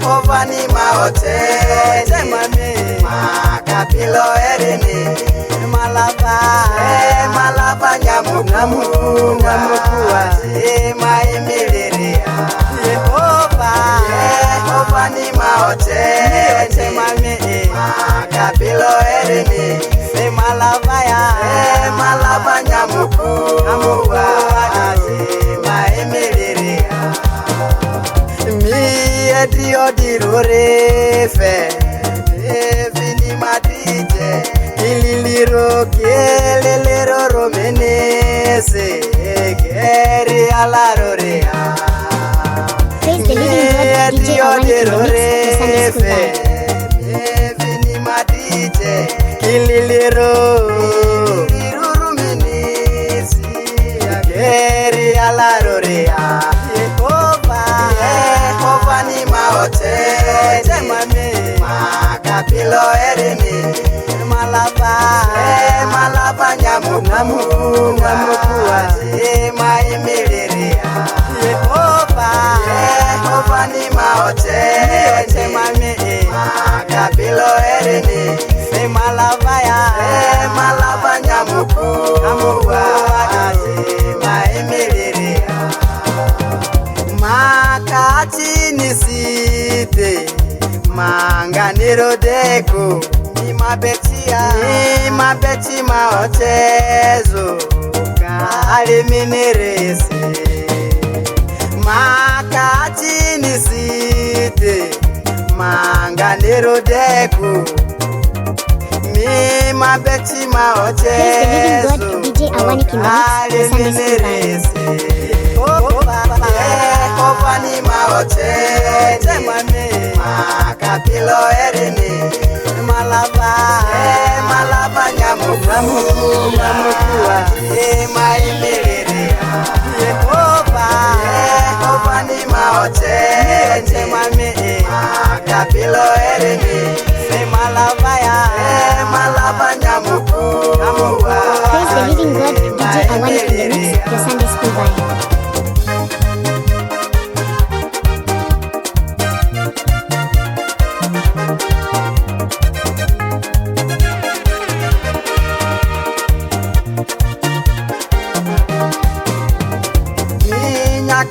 Ovani maote temani makapilo erini malava nyamu kuati maimiliria Yehova ni maote temani makapilo erini malava nyamu kuati maimiliria Dio dirorefe vini matije ililiro kelelero romenese geri alarorea Dio dirorefe vini matije ililiro romenese geri alarorea temani makapilo erini malava nyamu kuati maimiliria Yehova ni maote temani makapilo erini malava nyamu kuati maimiliria makati nisite manganiro deko ni mabeti maotezo kali minerese makati nisite manganiro deko ni mabeti maotezo kali minerese Ovani maote temani makapilo erini malava nyamu kuati maimiliria Yehova ni maote temani makapilo erini malava nyamu kuati Praise the living God, DJ Awanik in the mix, your Sunday school vibe.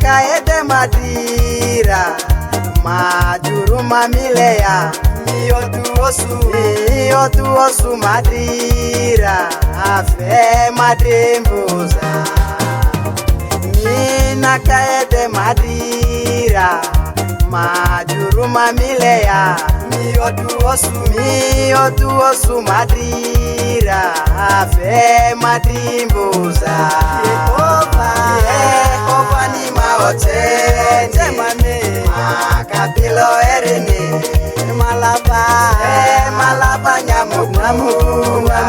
Kaede madira majuru mamileya miyotu osu madira afe madembuza Nakaede madira majuru mamilea miotu osu madira ave madimbuza Yehova ni maote mame makabilo erini malaba nyamukuwa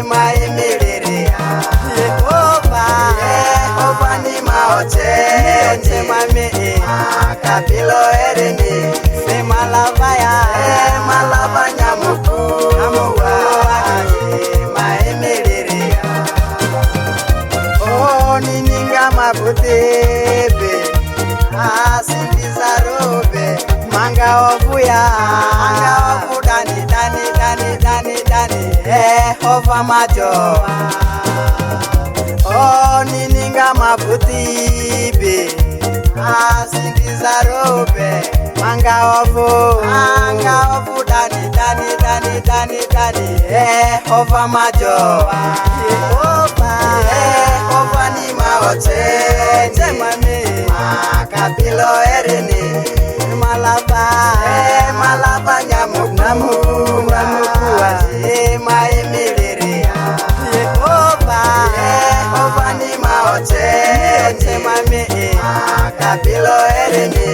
maimiliria Yehova ni maote mame makabilo erini malaba nyamukuwa maimiliria Nininga mabutebe asindizarobe manga ovuya dani Yehova majoa nininga mabutebe asindizarobe manga ovu dani Yehova majoa Yehova ni maote mame makabilo erini malaba nyamukuwa maimiliria Yehova ni maote mame makabilo erini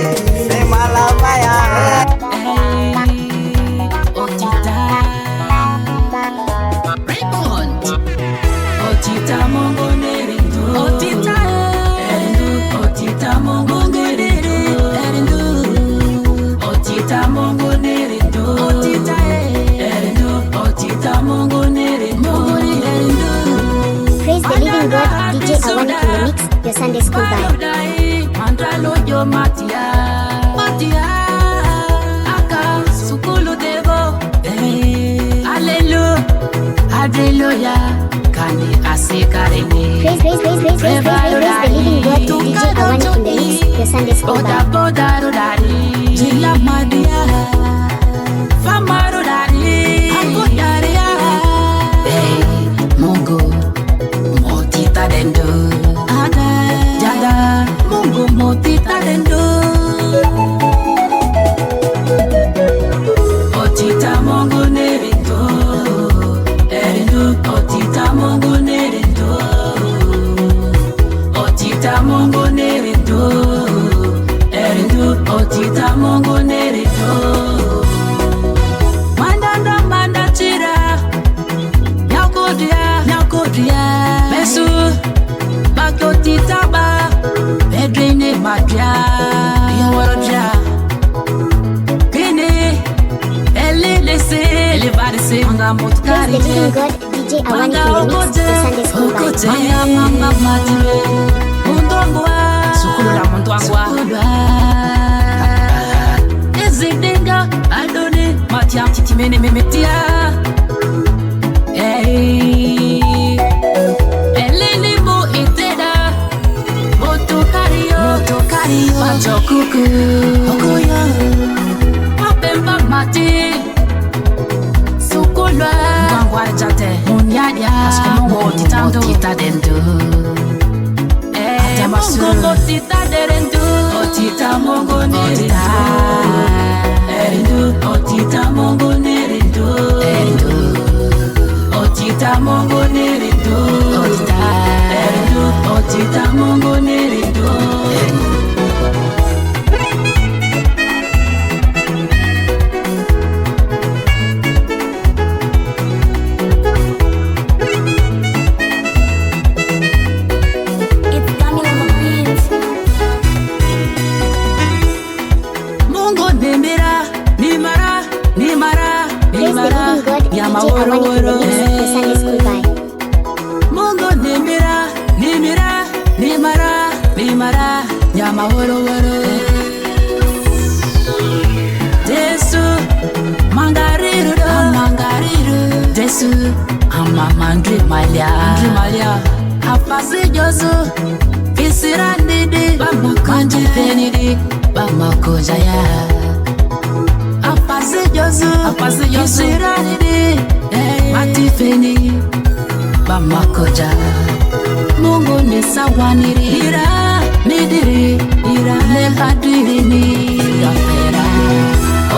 malaba ya Otita mongo nerindu Otita mongo nerindu Otita mongo nerindu Otita mongo nerindu Praise the living God, DJ Awani in the mix, your Sunday school vibe. Mandalo yo matia Aka sukulu devo Hallelujah Kandi asikarene Praise the living God, DJ Awani in the mix, your Sunday school vibe. Jila madia Famaro dari Akodaria Hey Mungu Motita dendo Jada Mungu motita dendo Otita Mungu nerindo Otita Mungu nerindo Otita Mungu nerindo Otita Mungu nerindo Manda chira Nyakodia Besu Bakotita ba Bedrine madria Yawarodja Kene Elelese Elevadese Manga motkari Praise the living God, DJ Awani in the mix, your Sunday school vibe. Manga matime Mundongwa Sukulula mundongwa Ezidenga Adone Matiam titimene memetia Elelimo iteda Motokario Machokuku Okoyo Mapemba mati Sukulwa Mwangwa jate Munyadia Motita dendo Mongo motita derendo Otita mongo nerendo Otita mongo nerendo Otita mongo nerendo Otita mongo nerendo DJ Awani in the mix, your Sunday school vibe. Mungu nimara nyama woro Desu mangariru Desu ama mandri malia Afasi josu Kisirandidi Manji penidi Bamakojaya Afasi josu Kisirandidi Mati feni bamakoja Mungu ni sawa nirira nidiri ira lebadiri ni yapera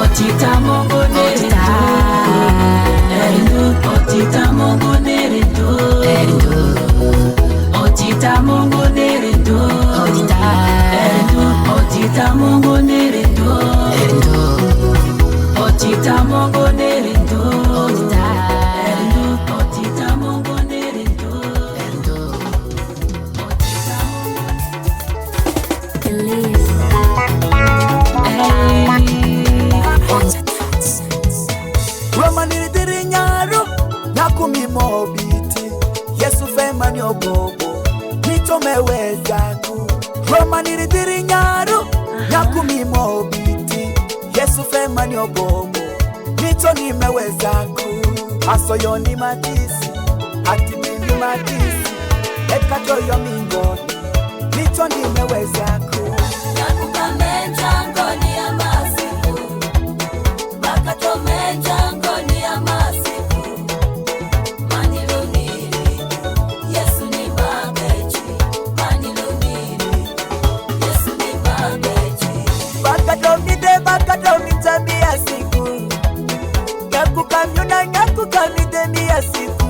otita Mungu nirita erindu otita Mungu nirindo otita Mungu nirindo otita Mungu nirindo otita Mungu nirindo otita Mungu nirindo Roma nilidiri nyaru nakumi mobiti Yesu fema ni ogogo nitomeweza ku Roma nilidiri nyaru nakumi mobiti Yesu fema ni ogogo nito nimeweza ku asoyoni matisi atibini matisi ekato yo mingoni nito nimeweza ku Nakukameta ngoni ya masiku Bakatometa ngoni ya masiku Maniluniri Yesu ni mabechi Maniluniri Yesu ni mabechi bakatomita mia siku Nyakukamite mia siku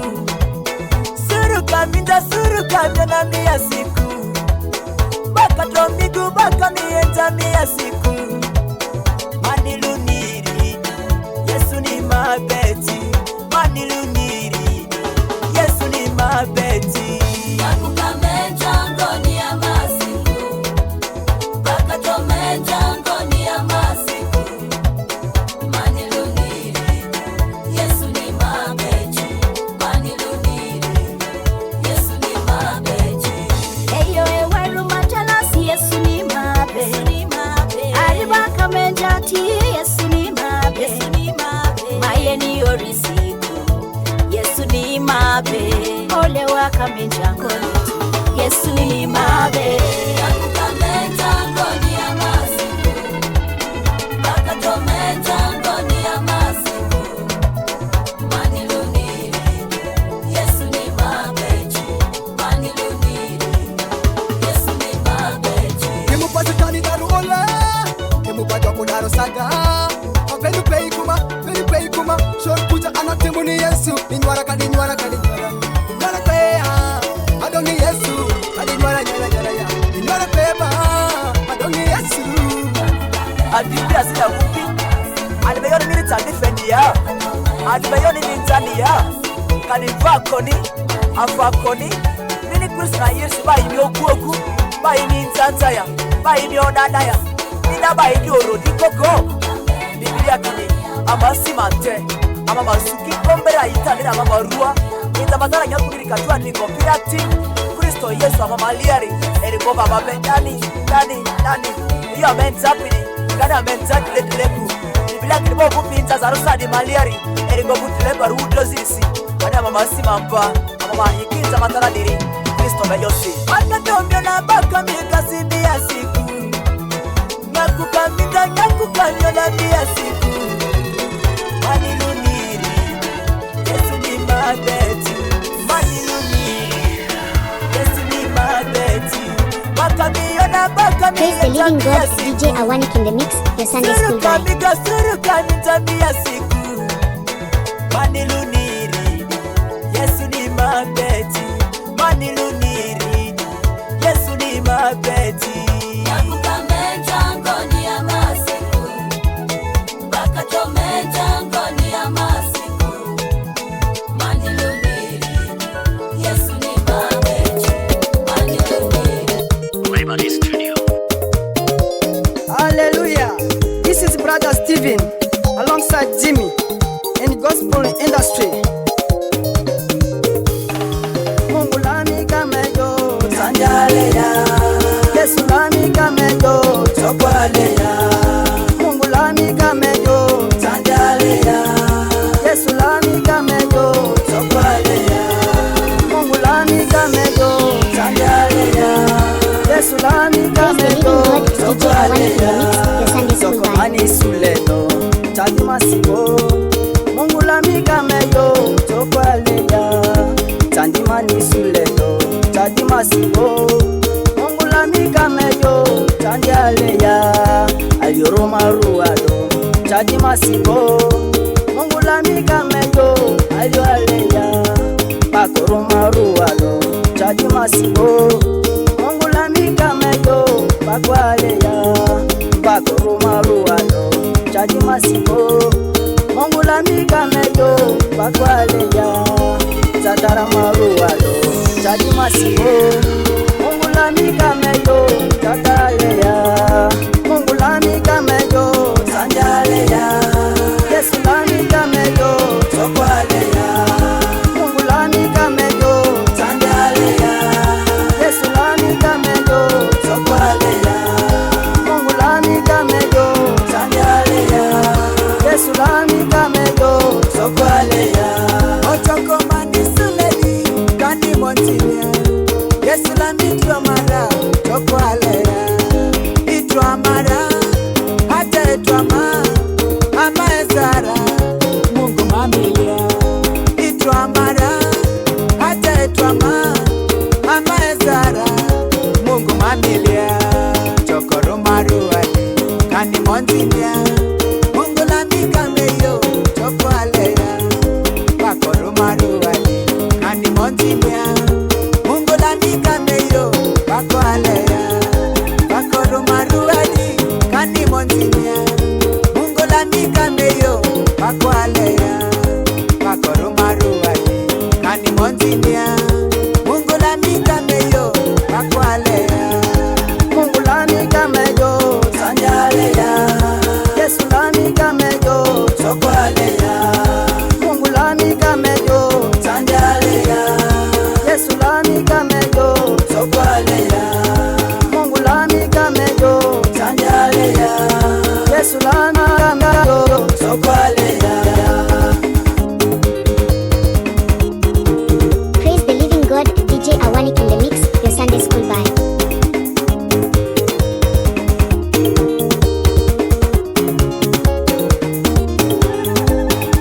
Suru kamyona mia siku Bakatomigu bakamienza mia siku Maniluniri Yesu ni mabeti Maniluniri Yesu ni mabeti Nakukameta ngoni ya masiku Bakatometa ngoni ya masiku Maniluniri Yesu ni mabechi Maniluniri Yesu ni mabechi Eyo eweru machalasi Yesu ni mabe Aribaka menjati Yesu ni mabe Maye ni orisiku Yesu ni mabe Ole waka menjangoni Yesu ni mabe Nakukameta ngoni ya masiku Bakatometa ngoni ya masiku Maniluniri Yesu ni mabechi Maniluniri Yesu ni mabechi Nimupazitani daruola Nimupajwa kunaro saga Venu pei kuma Shon kuja anatimu ni Yesu Ninwara Ninwara kwea Adongi Yesu Ninwara ya Ninwara peba Adongi Yesu Adibia sila kupi Adibeyoni milita nifendia Adibeyoni nintania Kanivakoni Avakoni Mini Kristo na Yesu Bayi mi okuoku Bayi mi ntantaya Bayi mi onanaya Nina bayi ni orodi koko Biblia kini Ama simante Ama masuki kombera itani na mama rua Nitamatara nyakuniri katua niko pirati Kristo Yesu ama maliari Eriko baba bendani Nani Iyo mentapini Gana mentaki ledileku Biblia kini boku pinta zarusa di maliari Eriko kutileku arudo zisi Gana mama simamba Ama mahikinza matara diri Kristo meyosi Akatomyo na baka mikasi mia siku Nyakukamyo na mia siku Maniluniri Yesu ni mabeti Maniluniri Yesu ni mabeti Bakamio na Praise the living God, DJ Awanik in the mix, your Sunday school vibe. Surukamita mia siku Maniluniri Yesu ni mabeti Maniluniri Yesu ni mabeti Nakukameta ngoni ya masiku Bakatometa ngoni ya masiku Maniluniri Yesu ni mabechi Maniluniri Hallelujah. This is Brother Steven alongside Jimmy in Gospel Industry. Mungu lami kamejo sanjalea Yesu lami kamejo chokwalea Mungu lami kamejo sanjalea Yesu lami kamejo chokwalea Mungu lami kamejo sanjalea Yesu lami kamejo chokwalea Sokomani suleto chadi masigo Mungu lami kamejo chokwalea Tandima masibo Mungu lami kameyo Chandialeya Alioroma ruado Chaji masibo Mungu lami kameyo Alialeya Pakoroma ruado Chaji masibo Mungu lami kameyo Pakwaleya Pakoroma ruado Chaji masibo Mungu lami kameyo Pakwaleya Zatara maruado Chaji masibo Mungu lami kameyo Zataleya Mungu lami kameyo Sanjaleya Yesu lami kameyo Sokwaleya Mungu lami kameyo Sanjaleya Yesu lami kameyo Sokwaleya Mungu lami kameyo Sanjaleya Yesu lami kameyo Sokwaleya Ochoko manisuleli Kandi montinia Yesu lami tuamara Sokwaleya Ituamara Hata etuama Ama ezara Mungu mamilia Ituamara Hata etuama Ama ezara Mungu mamilia Chokoro maruani Kandi montinia Mungu lami kameyo Sokwaleya Pakoro maruani Kandi montinia Mungu lami kameyo Pakwaleya Pakoro maruani Kandi montinia Mungu lami kameyo Pakwaleya Pakoro maruani Kandi montinia Mungu lami kameyo Pakwaleya Mungu lami kameyo Sanjaleya Yesu lami kameyo Sokwaleya Mungu lami kameyo Sanjaleya Yesu lami kameyo Sokwaleya Mungu lami kameyo Sanjaleya Yesu lami kameyo Sokwaleya Praise the living God, DJ Awanik in the mix, your Sunday school vibe.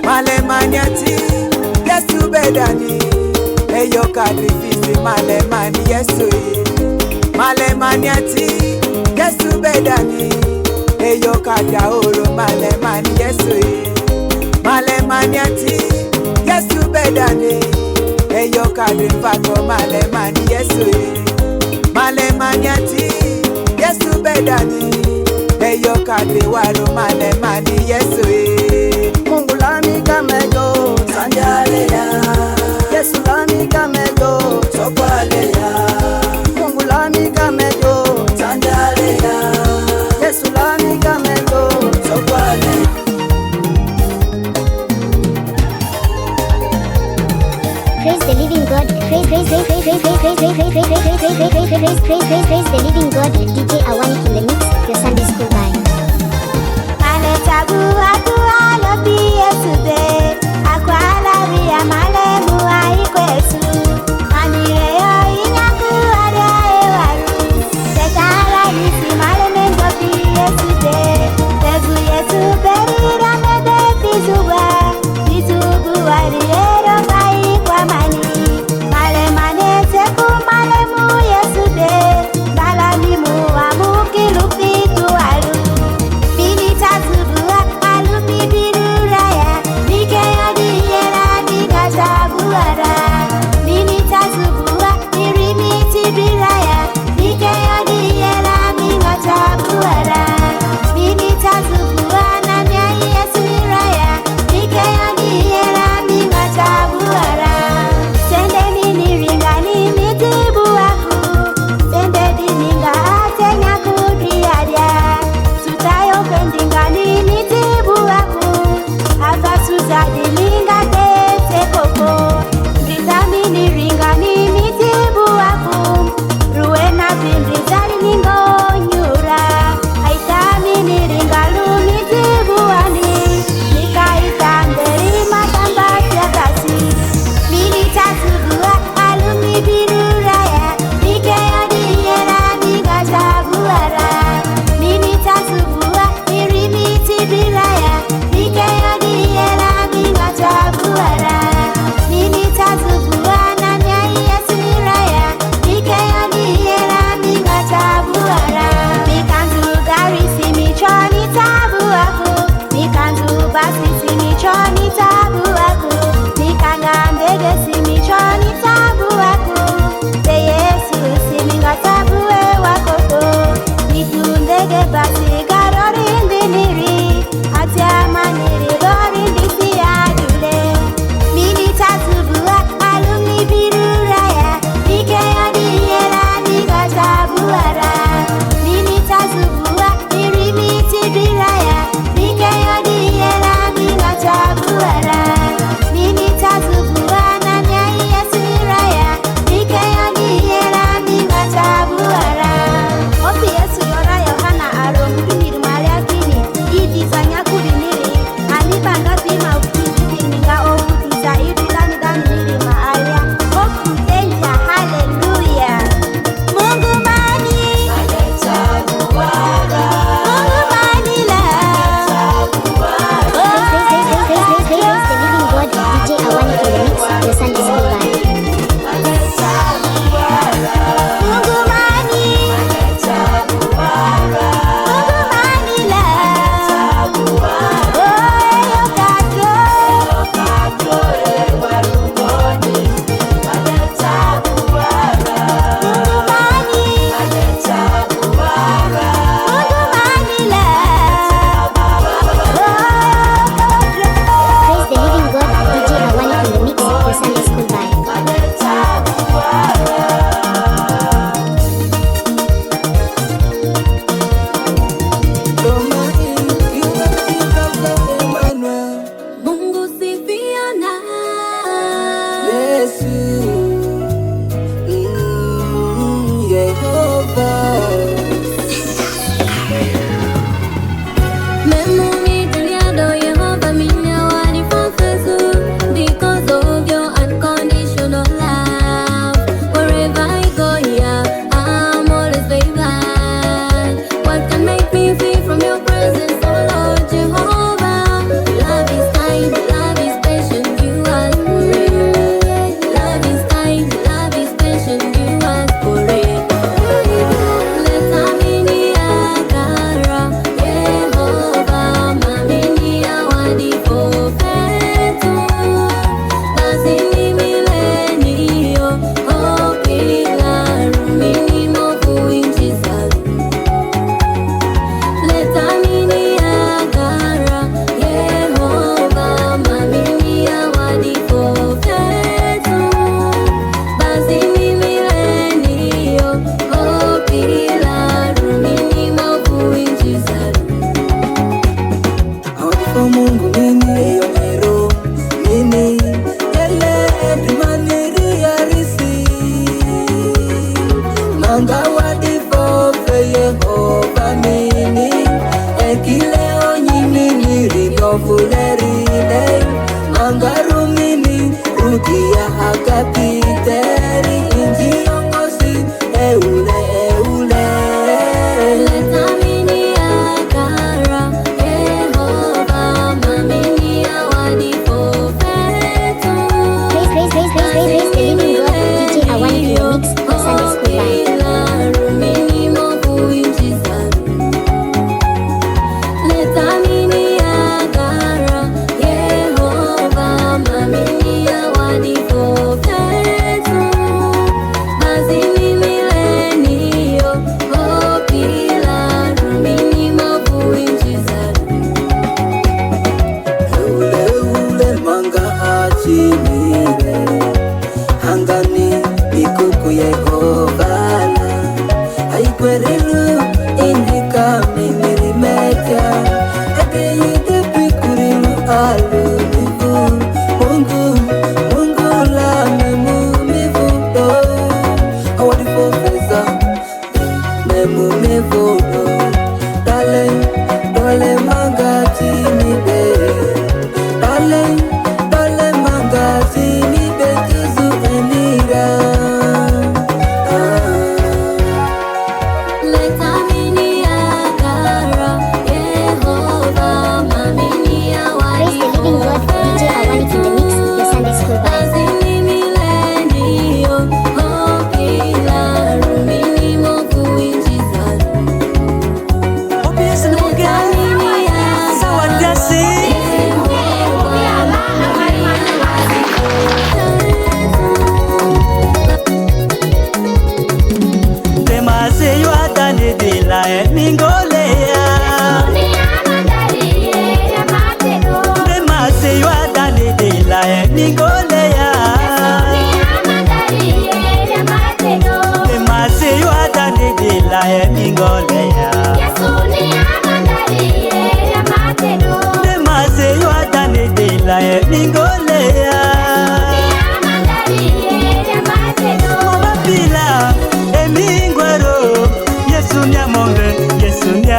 Male maniati Yesu bedani Eyo kadifisi male mani Yesu Male maniati Yesu bedani Eyo kadaoro male mani Yesu Male maniati Yesu bedani Eyo kadifako male mani Yesu Male maniati Yesu bedani Eyo kadiwaro male mani Yesu Mungu lami kameyo Sanjaleya Yesu lami kameyo Sokwaleya Mungu lami kameyo Sanjaleya Yesu lami kameyo Sokwaleya Praise the living God, praise the living God, DJ Awanik in the mix, your Sunday school vibe. Male tabu aku alobi Yesu de Aku alabi amale mu Opi Yesu yora Yohana arom dunir malia kini. Idi zanya kuriniri.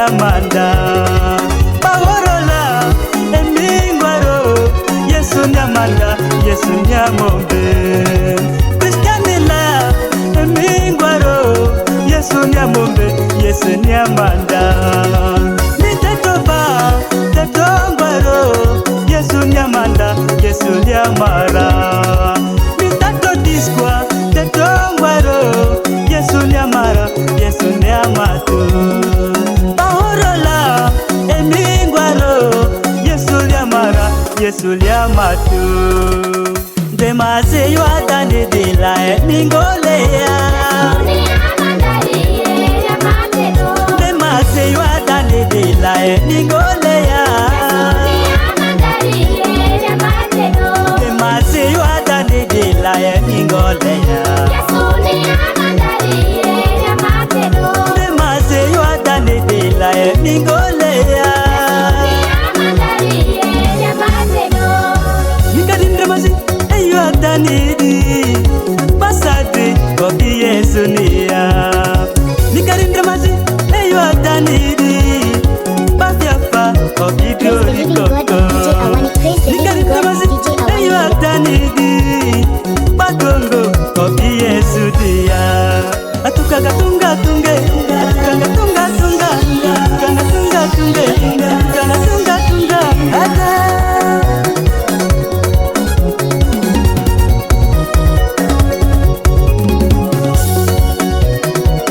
nyamanda bahorola emingwaro Yesu nyamanda Yesu nyamombe Kristianila emingwaro Yesu nyamombe Yesu nyamanda Nitetoba tetongwaro Yesu nyamanda Yesu nyamara Nitato diskwa tetongwaro Yesu nyamara Yesu nyamatu bahorola emingwaro Yesu nyamara Yesu nyamatu Demase yuata nidila emingoleya Demase yuata nidila emingoleya Demase yuata nidila emingoleya Demase yuata nidila emingoleya Nikadindramasi yuata nidi Basadi kopi Yesu niya Nikadindramasi yuata nidi Bafiafa kopi Praise the living God, koko DJ Awani. Praise the living God, DJ Awani. yuata nidi Batongo kopi Yesu niya Atukaga tunga tunge Atukaga tunga tunga Atukaga tunga tunge Atukaga tunga tunga Ada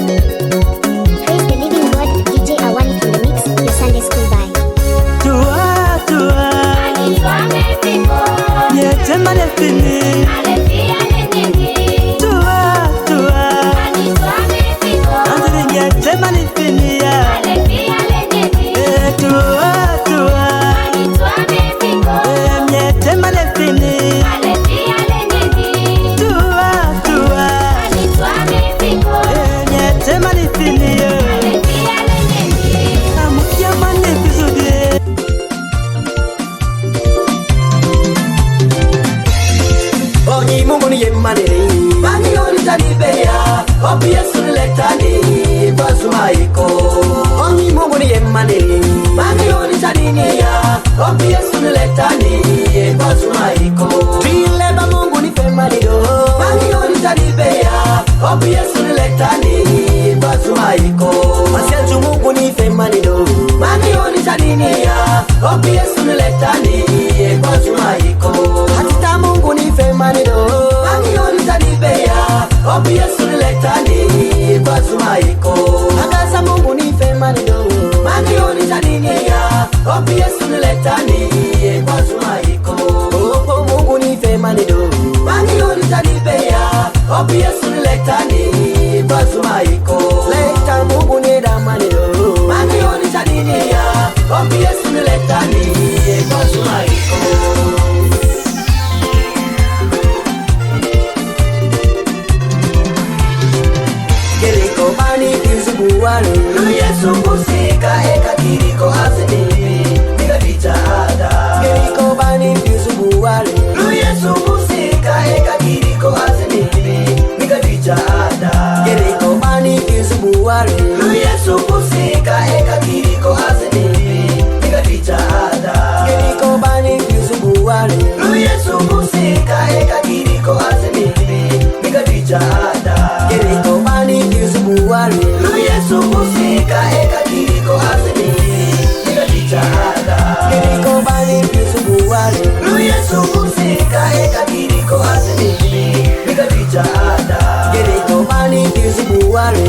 Praise the living God, DJ Awani in the mix, your Sunday school vibe. Tua tua Yetema nefini Tua tua Andri yetema nefini ya Tua tua Yetema nefini Tua tua Yetema nefini ya Amukia manefisudie Onyi Mungu ni yemanere Mani yoni tanibeya Opi Yesu niletani Kwa sumaiko Onyi Mungu ni yemanere Mani yoni taninia Opi Yesu niletani Kwa sumaiko Dileba Mungu ni femanido Mani yoni tanibeya Opi Yesu niletani Kwa sumaiko Masianzu Mungu ni femanido Mani yoni taninia Opi Yesu niletani Kwa sumaiko Hatita Mungu ni femanido Mani yoni tanibeya Opi Yesu niletani Kwa sumaiko Agasa Mungu ni femanido Mani yoni taninia Opi Yesu niletani Kwa sumaiko Opo Mungu ni femanido Mani yoni tanibeya Opi Yesu niletani Kwa sumaiko Leta Mungu ni damanido Mani yoni taninia Opi Yesu niletani Kwa sumaiko Kiriko bani kizubuwani Yesu musika eka kiriko asini Nika vichada Kiriko bani kizubuwani Yesu musika eka kiriko asini Nika vichada Kiriko bani kizubuwani Yesu musika eka kiriko asini Nika vichada Kiriko bani kizubuwani Yesu musika eka kiriko asini Nika vichada Kiriko bani kizubuwani Yesu musika eka kiriko asini Nika vichada Kiriko bani kizubuwani Yesu musika eka kiriko asini Nika vichada Kiriko bani kizubuwani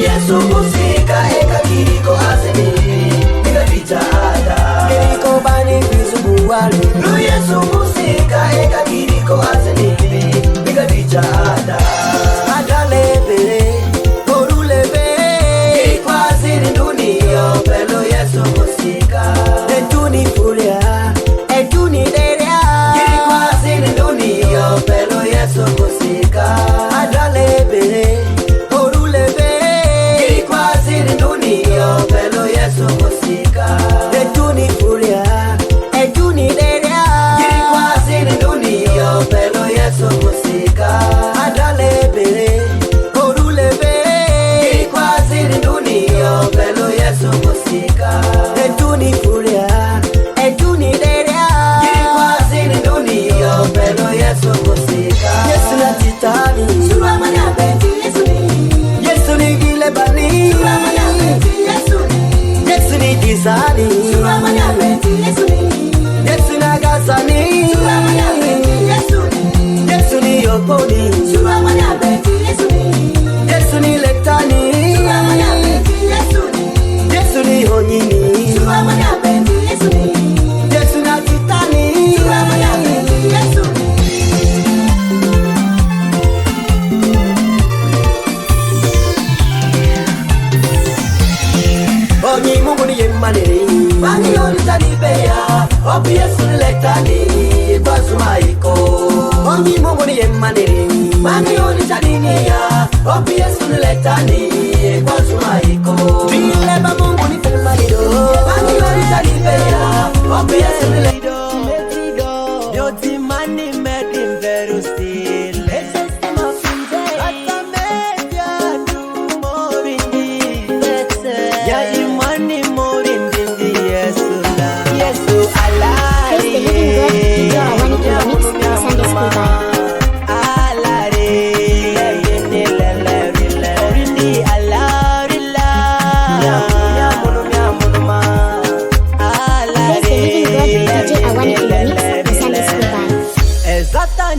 Yesu musika eka kiriko asini Nika vichada Kiriko bani kizubuwani Yesu musika eka kiriko asini Nika vichada Adalebe Orulebe Kwa ziri dunia Pelo Yesu musika Etuni furia Etuni deria Kwa ziri dunia Pelo Yesu musika Adalebe Orulebe Kwa ziri dunia Pelo Yesu musika Etuni furia Etuni deria Etuni furia, etuni deria. Jirikwa zini dunia, pero Yesu kusika. Yesu na titani, sura manya beti Yesu ni. Yesu ni gile bani, sura manya beti Yesu ni. Yesu ni gizani, sura manya beti Yesu ni. Yesu na gazani, sura manya beti Yesu ni. Yesu ni yoponi, sura manya beti Yesu ni. Yesu ni letani, sura manya beti Yesu ni. Yesu ni honyini, sura manya beti Yesu ni. Yesu na titani, sura manya beti Yesu ni. Onyi Mungu ni yemaniri, mani yoni tanibea, obi Yesu ni letani, kwa sumaiko. Onyi Mungu ni yemaniri, mani yoni taninia, obi Yesu ni letani, kwa sumaiko. Dileba Mungu ni femaniro, mani yoni tanibea, obi Yesu ni letani. Yoti mani medim veru still.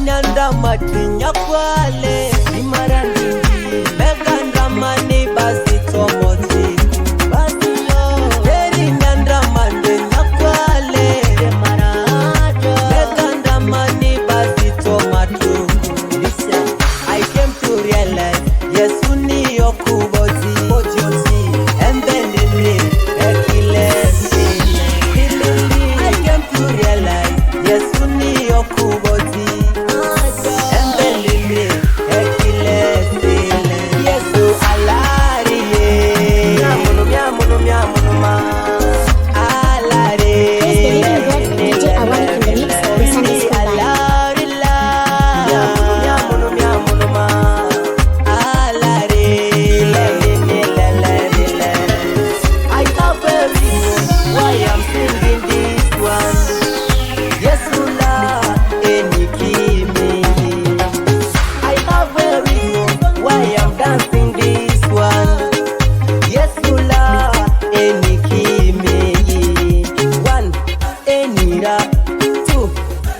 Nyanda matinya kwale imarandi beganda mani basi tomoti basi yo eri nyanda mande nyakwale marajo beganda mani basi tomatu. Listen, I came to realize Yesu ni okuboti ojoti and then in ekilesi. I came to realize Yesu ni okuboti.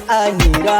Anira